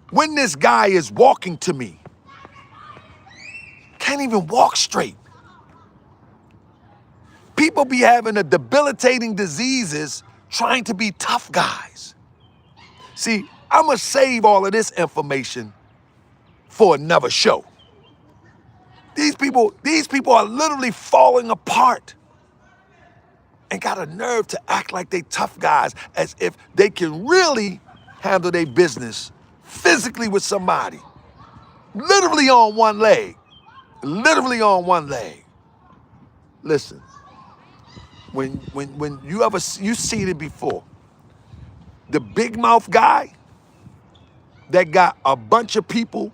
When this guy is walking to me, can't even walk straight. People be having a debilitating diseases trying to be tough guys. See, I'm gonna save all of this information for another show. These people are literally falling apart and got a nerve to act like they tough guys as if they can really handle their business physically with somebody. Literally on one leg. Literally on one leg. Listen, when you've seen it before, the big mouth guy that got a bunch of people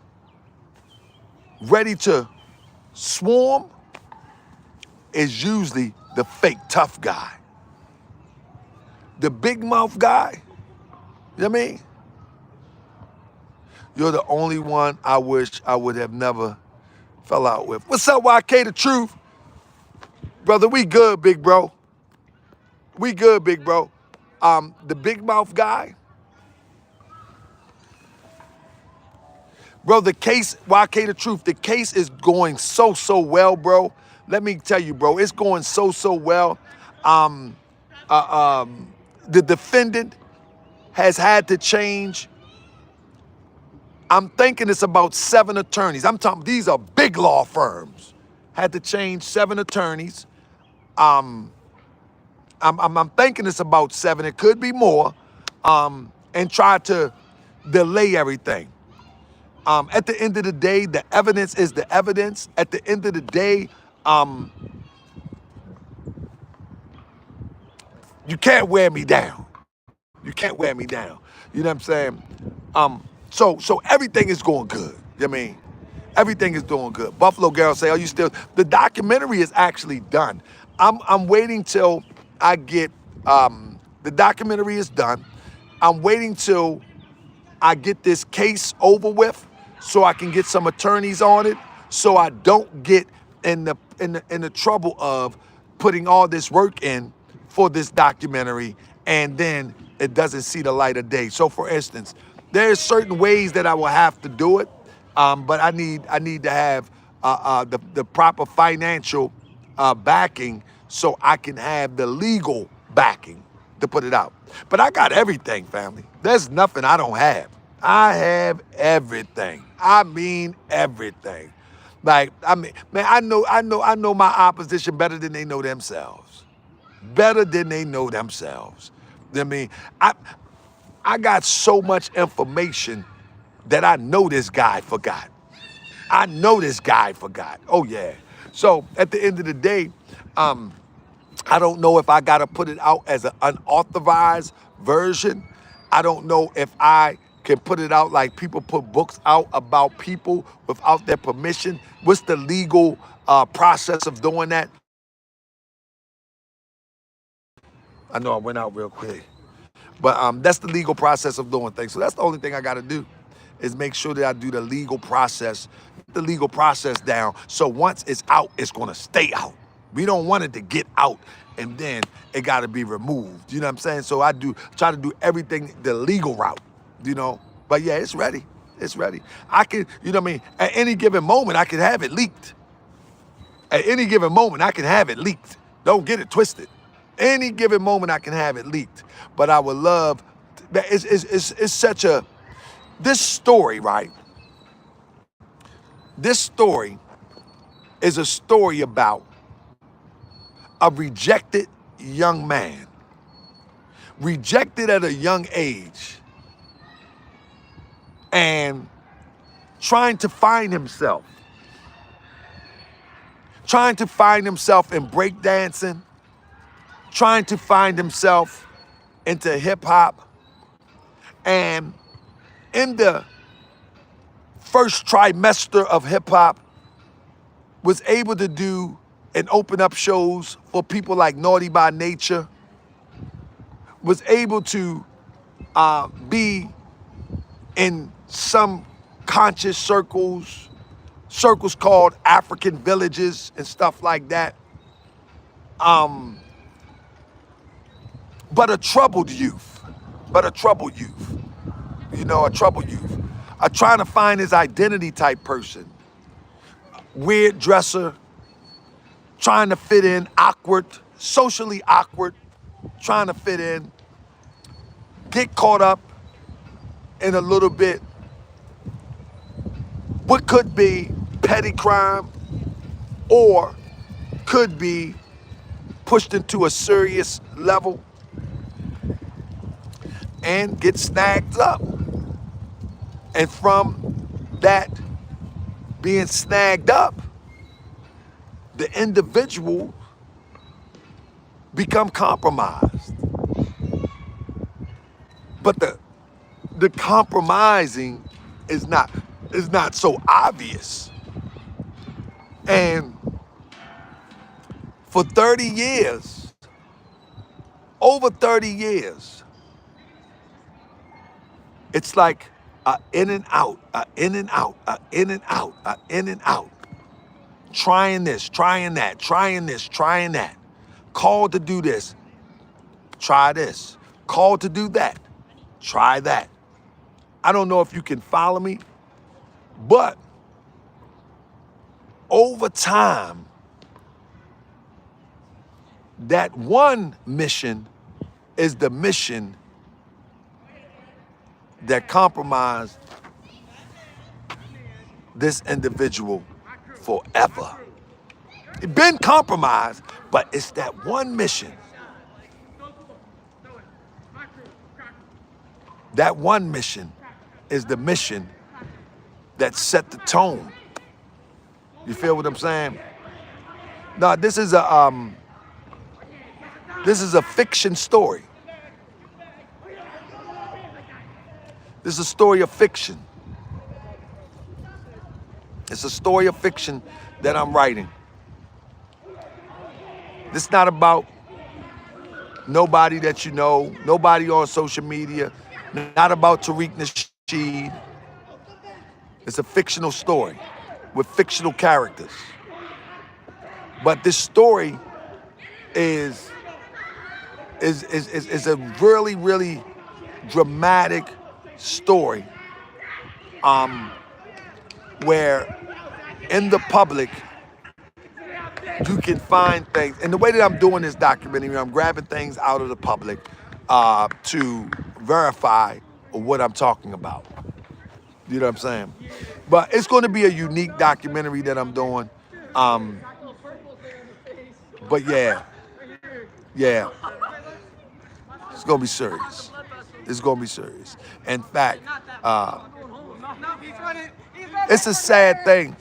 ready to swarm is usually the fake tough guy. The big mouth guy, you know what I mean? You're the only one I wish I would have never fell out with. What's up, YK the Truth? Brother, we good, big bro. We good, big bro. The big mouth guy, bro, the case, YK the Truth, the case is going so well, bro. Let me tell you, bro, it's going so well. The defendant has had to change. I'm thinking it's about 7 attorneys. I'm talking, these are big law firms. Had to change 7 attorneys. I'm thinking it's about 7. It could be more. And try to delay everything. At the end of the day, the evidence is the evidence. At the end of the day, you can't wear me down. You can't wear me down. You know what I'm saying? So everything is going good. You know what I mean? Everything is doing good. Buffalo Girl say, are you still? The documentary is actually done. I'm waiting till I get, the documentary is done. I'm waiting till I get this case over with so I can get some attorneys on it so I don't get in the trouble of putting all this work in for this documentary and then it doesn't see the light of day. So for instance, there's certain ways that I will have to do it, but I need to have the proper financial backing so I can have the legal backing to put it out. But I got everything, family. There's nothing I don't have. I have everything. I mean everything. Like, I mean, man, I know my opposition better than they know themselves. Better than they know themselves. I mean, I got so much information that I know this guy forgot. I know this guy forgot. Oh yeah. So at the end of the day, I don't know if I gotta put it out as an unauthorized version. I don't know if I can put it out like people put books out about people without their permission. What's the legal process of doing that? I know I went out real quick. But that's the legal process of doing things. So that's the only thing I got to do is make sure that I do the legal process down. So once it's out, it's going to stay out. We don't want it to get out and then it got to be removed. You know what I'm saying? So I try to do everything the legal route, you know. But yeah, it's ready. It's ready. I can, you know what I mean? At any given moment, I can have it leaked. At any given moment, I can have it leaked. Don't get it twisted. Any given moment I can have it leaked, but I would love. It's such a This story, right? This story is a story about a rejected young man, rejected at a young age, and trying to find himself in breakdancing, trying to find himself into hip hop. And in the first trimester of hip hop, was able to do and open up shows for people like Naughty by Nature, was able to be in some conscious circles called African villages and stuff like that. But a troubled youth, a troubled youth, a trying to find his identity type person, weird dresser, trying to fit in, awkward, socially awkward, trying to fit in, get caught up in a little bit what could be petty crime or could be pushed into a serious level and get snagged up. And from that being snagged up, the individual become compromised. But the compromising is not so obvious. And for 30 years, over 30 years, it's like in and out, in and out, in and out, in and out. Trying this, trying that, trying this, trying that. Called to do this, try this. Called to do that, try that. I don't know if you can follow me, but over time, that one mission is the mission that compromised this individual forever. It's been compromised, but it's that one mission. That one mission is the mission that set the tone. You feel what I'm saying? No, this is a fiction story. This is a story of fiction. It's a story of fiction that I'm writing. This is not about nobody that you know, nobody on social media, not about Tariq Nasheed. It's a fictional story with fictional characters. But this story is a really, really dramatic story where in the public you can find things. And the way that I'm doing this documentary, I'm grabbing things out of the public to verify what I'm talking about. You know what I'm saying? But it's going to be a unique documentary that I'm doing. But yeah, it's going to be serious. It's going to be serious. In fact, it's a sad thing.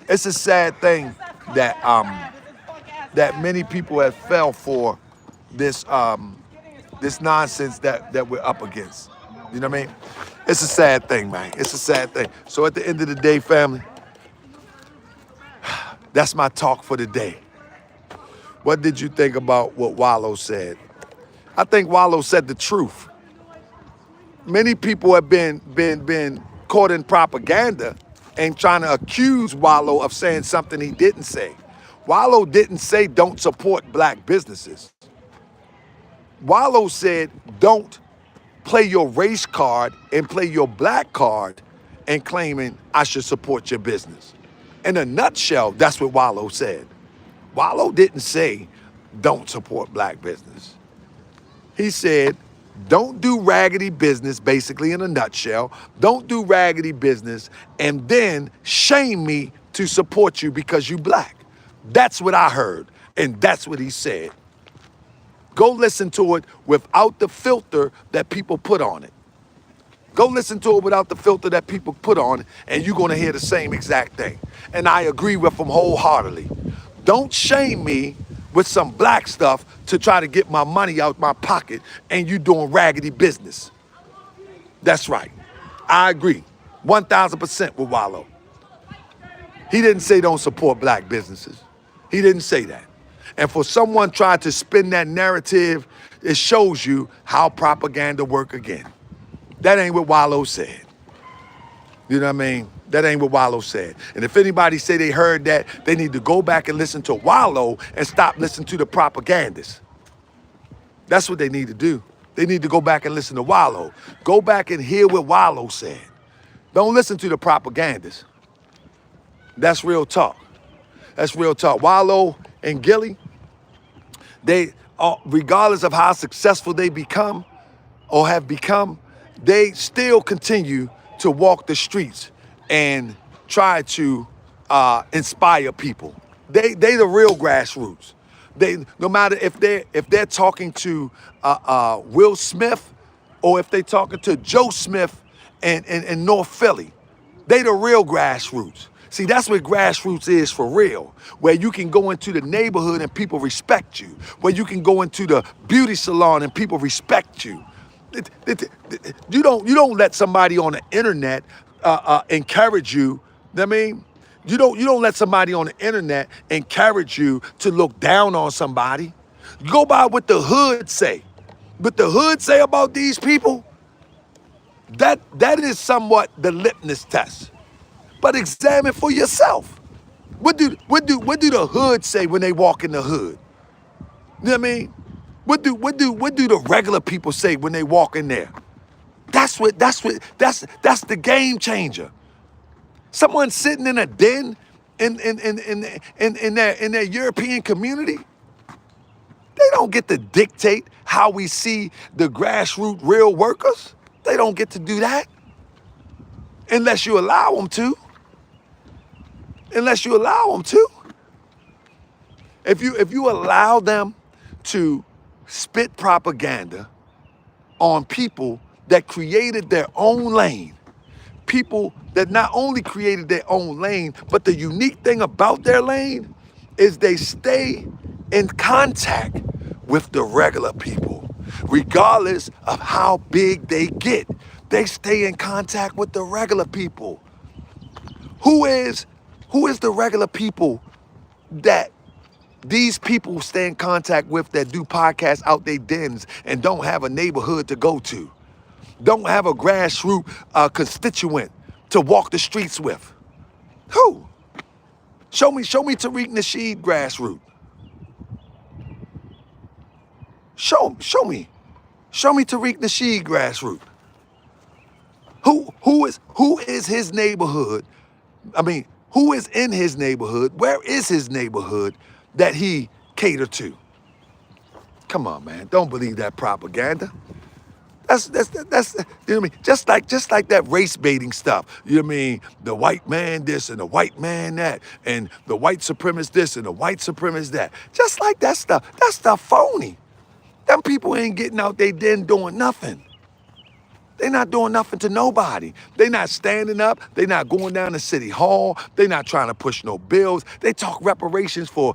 It's a sad thing that that many people have fell for this this nonsense that we're up against. You know what I mean? It's a sad thing, man. It's a sad thing. So at the end of the day, family, that's my talk for the day. What did you think about what Wallow said? I think Wallow said the truth. Many people have been caught in propaganda and trying to accuse Wallow of saying something he didn't say. Wallow didn't say don't support black businesses. Wallow said don't play your race card and play your black card and claiming I should support your business. In a nutshell, that's what Wallow said. Wallow didn't say don't support black business. He said Don't do raggedy business, basically in a nutshell. Don't do raggedy business and then shame me to support you because you black. That's what I heard, and that's what he said. Go listen to it without the filter that people put on it. Go listen to it without the filter that people put on it, and you're gonna hear the same exact thing. And I agree with him wholeheartedly. Don't shame me with some black stuff to try to get my money out my pocket and you doing raggedy business. That's right. I agree 1,000% with Wallow. He didn't say don't support black businesses. He didn't say that. And for someone trying to spin that narrative, it shows you how propaganda work again. That ain't what Wallow said. You know what I mean? That ain't what Wallow said. And if anybody say they heard that, they need to go back and listen to Wallow and stop listening to the propagandists. That's what they need to do. They need to go back and listen to Wallow. Go back and hear what Wallow said. Don't listen to the propagandists. That's real talk. That's real talk. Wallow and Gilly, they, regardless of how successful they become or have become, they still continue to walk the streets and try to inspire people. They the real grassroots. They, no matter if they're talking to Will Smith or if they're talking to Joe Smith in North Philly, they the real grassroots. See, that's what grassroots is for real, where you can go into the neighborhood and people respect you, where you can go into the beauty salon and people respect you. You don't let somebody on the internet encourage you. I mean, you don't let somebody on the internet encourage you to look down on somebody. You go by what the hood say. What the hood say about these people, that is somewhat the litmus test. But examine for yourself. What do the hood say when they walk in the hood? You know what I mean? What do the regular people say when they walk in there? That's the game changer. Someone sitting in a den in their European community, they don't get to dictate how we see the grassroots real workers. They don't get to do that unless you allow them to. Unless you allow them to. If you allow them to spit propaganda on people that created their own lane, people that not only created their own lane, but the unique thing about their lane is they stay in contact with the regular people. Regardless of how big they get, they stay in contact with the regular people. Who is the regular people that these people stay in contact with that do podcasts out their dens and don't have a neighborhood to go to? Don't have a grassroots constituent to walk the streets with? Who? Show me Tariq Nasheed grassroots. Show me Tariq Nasheed grassroots. Who is his neighborhood? I mean, who is in his neighborhood? Where is his neighborhood that he catered to? Come on, man. Don't believe that propaganda. That's you know what I mean? Just like that race baiting stuff. You know what I mean? The white man this and the white man that, and the white supremacist this and the white supremacist that. Just like that stuff. That stuff phony. Them people ain't getting out they den doing nothing. They're not doing nothing to nobody. They're not standing up. They're not going down to City Hall. They're not trying to push no bills. They talk reparations for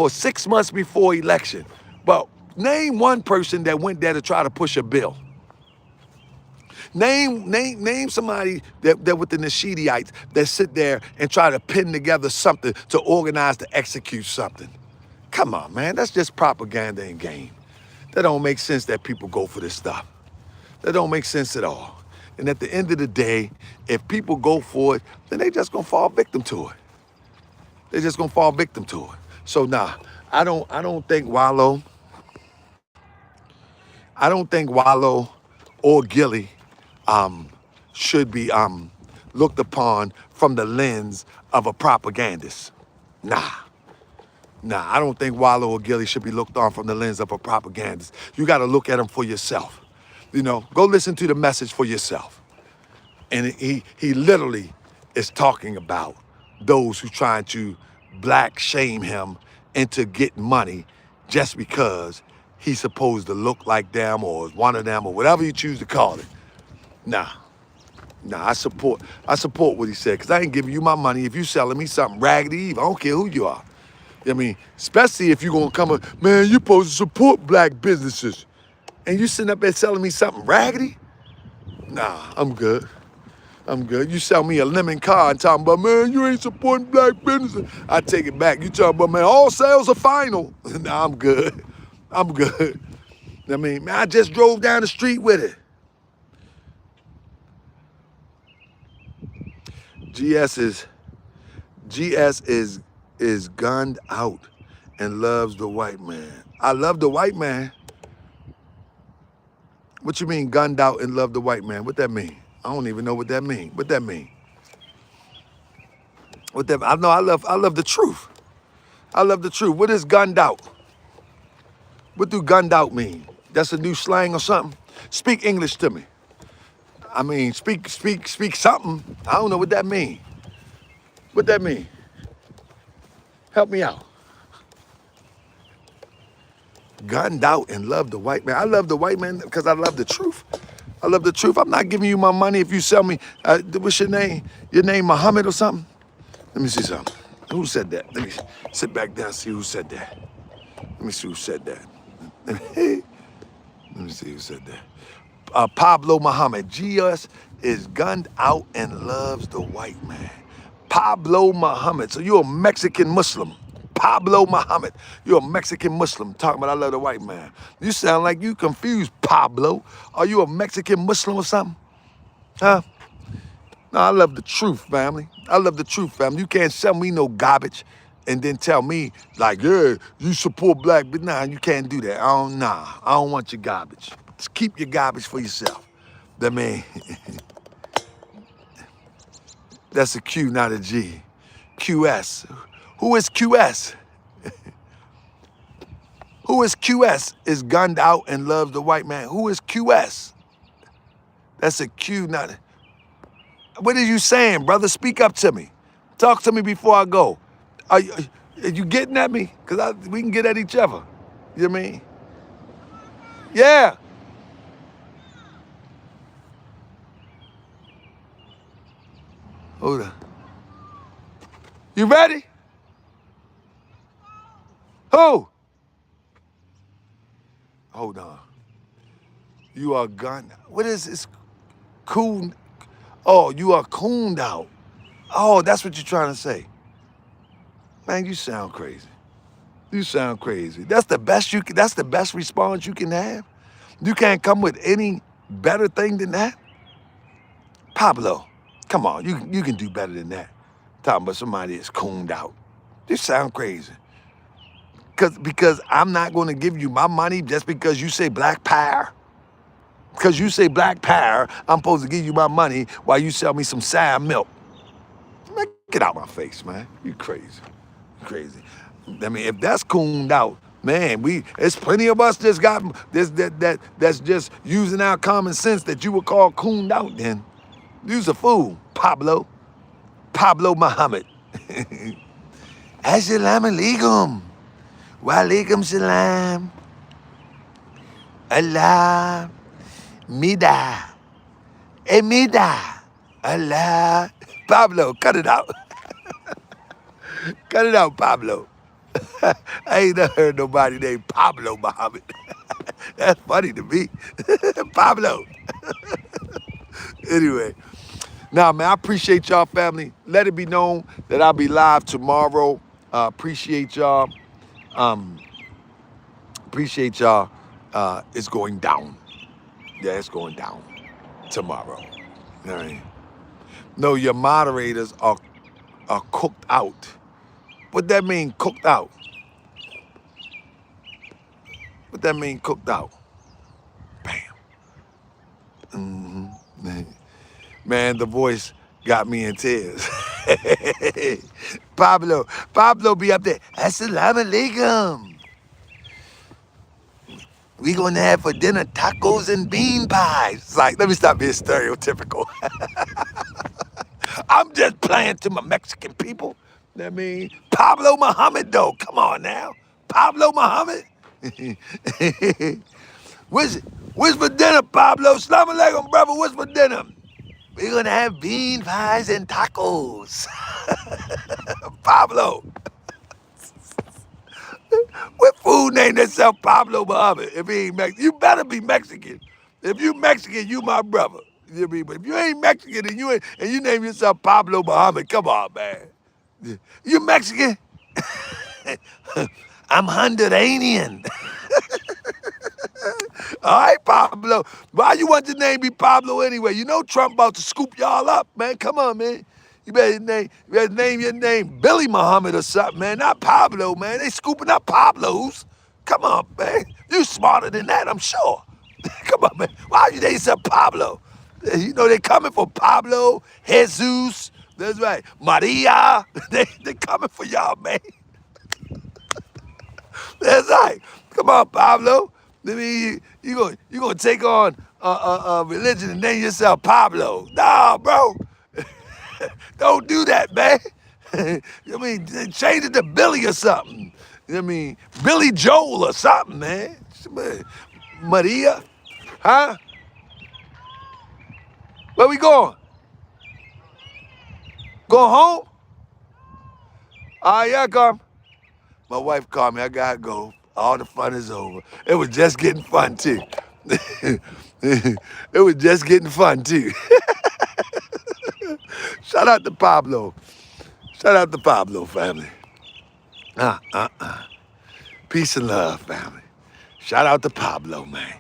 6 months before election. But name one person that went there to try to push a bill. Name somebody that with the Nasheedites that sit there and try to pin together something to organize to execute something. Come on, man. That's just propaganda and game. That don't make sense that people go for this stuff. That don't make sense at all. And at the end of the day, if people go for it, then they just gonna fall victim to it. They just gonna fall victim to it. So nah, I don't think Wallow or Gilly should be looked upon from the lens of a propagandist. Nah. Nah, I don't think Wallo or Gilly should be looked on from the lens of a propagandist. You got to look at them for yourself. You know, go listen to the message for yourself. And he literally is talking about those who trying to black shame him into getting money just because he's supposed to look like them or is one of them or whatever you choose to call it. Nah, I support what he said, because I ain't giving you my money if you selling me something raggedy Eve. I don't care who you are. I mean, especially if you're gonna come up, man, you supposed to support black businesses. And you sitting up there selling me something raggedy? Nah, I'm good. You sell me a lemon car and talking about, man, you ain't supporting black businesses. I take it back. You talking about, man, all sales are final. Nah, I'm good. I mean, man, I just drove down the street with it. GS is gunned out and loves the white man. I love the white man. What you mean gunned out and love the white man? What that mean? I don't even know what that mean. What that mean? I know I love the truth. I love the truth. What is gunned out? What do gunned out mean? That's a new slang or something? Speak English to me. I mean, speak something. I don't know what that mean. What that mean? Help me out. Gunned out and love the white man. I love the white man because I love the truth. I love the truth. I'm not giving you my money if you sell me. What's your name? Your name Muhammad or something? Let me see something. Who said that? Let me sit back down and see who said that. Let me see who said that. Let me see who said that. Pablo Muhammad. GS is gunned out and loves the white man. Pablo Muhammad. So you're a Mexican Muslim. Pablo Muhammad. You're a Mexican Muslim talking about I love the white man. You sound like you confused, Pablo. Are you a Mexican Muslim or something? Huh? No, I love the truth, family. I love the truth, family. You can't sell me no garbage and then tell me, like, yeah, you support black, but nah, you can't do that. I don't want your garbage. Just keep your garbage for yourself. I mean, that's a Q, not a G. QS. Who is QS? Who is QS? Is gunned out and loves the white man. Who is QS? That's a Q, not a... What are you saying, brother? Speak up to me. Talk to me before I go. Are you getting at me? Because we can get at each other. You know what I mean? Yeah. Hold on. You ready? Who? Hold on. You are gunned. What is this? Coon. Oh, you are cooned out. Oh, that's what you're trying to say. Man, you sound crazy. You sound crazy. That's the best response you can have. You can't come with any better thing than that. Pablo, come on, you can do better than that. Talking about somebody that's cooned out. You sound crazy. Because I'm not going to give you my money just because you say black power. Because you say black power, I'm supposed to give you my money while you sell me some sour milk. Man, get out my face, man. You crazy. Crazy. I mean, if that's cooned out, man, there's plenty of us that's that's just using our common sense that you would call cooned out then. You's a fool, Pablo. Pablo Muhammad. Assalamu alaikum. Wa alaikum salam. Allah. Mida. Emida. Allah. Pablo, cut it out. Cut it out, Pablo. I ain't never heard nobody named Pablo Muhammad. That's funny to me. Pablo. Anyway. Nah, man, I appreciate y'all, family. Let it be known that I'll be live tomorrow. Appreciate y'all. Appreciate y'all. It's going down. Yeah, it's going down tomorrow. All right. No, your moderators are cooked out. What that mean, cooked out? What that mean, cooked out? Bam. Mm-hmm. Man, the voice got me in tears. Pablo be up there. Assalamu alaikum. We gonna have for dinner tacos and bean pies. It's like, let me stop being stereotypical. I'm just playing to my Mexican people. I mean, Pablo Muhammad though. Come on now. Pablo Muhammad. what's, what's for dinner, Pablo? Assalamu alaikum, brother. What's for dinner? We're gonna have bean pies and tacos. Pablo. What food name itself Pablo Muhammad? If he ain't Mexican, you better be Mexican. If you Mexican, you my brother. You know what I mean? But if you ain't Mexican and you name yourself Pablo Muhammad, come on, man. You Mexican? I'm Honduranian. All right, Pablo. Why you want your name be Pablo anyway? You know Trump about to scoop y'all up, man. Come on, man. You better name your name Billy Muhammad or something, man. Not Pablo, man. They scooping up Pablos. Come on, man. You smarter than that, I'm sure. Come on, man. Why you name yourself Pablo? You know they coming for Pablo, Jesus. That's right. Maria. They coming for y'all, man. That's right. Come on, Pablo. I mean, you gonna take on religion and name yourself Pablo? Nah, bro. Don't do that, man. I mean, change it to Billy or something. I mean, Billy Joel or something, man. Maria, huh? Where we going? Going home? Yeah, come. My wife called me. I gotta go. All the fun is over. It was just getting fun too. It was just getting fun too. Shout out to Pablo. Shout out to Pablo, family. Peace and love, family. Shout out to Pablo, man.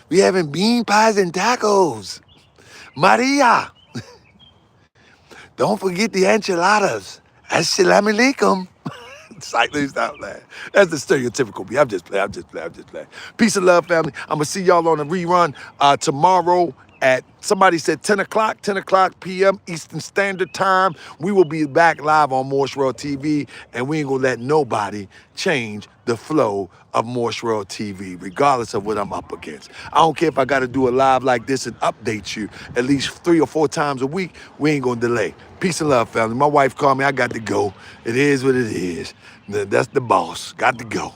We having bean pies and tacos. Maria. Don't forget the enchiladas. Assalamu alaikum. Slightly stop laughing. That's the stereotypical me. I'm just playing. Peace and love, family. I'm going to see y'all on a rerun tomorrow at, somebody said 10 o'clock p.m. Eastern Standard Time. We will be back live on Moorish World TV, and we ain't going to let nobody change the flow of Moorish World TV, regardless of what I'm up against. I don't care if I got to do a live like this and update you at least 3 or 4 times a week. We ain't going to delay. Peace and love, family. My wife called me. I got to go. It is what it is. That's the boss. Got to go.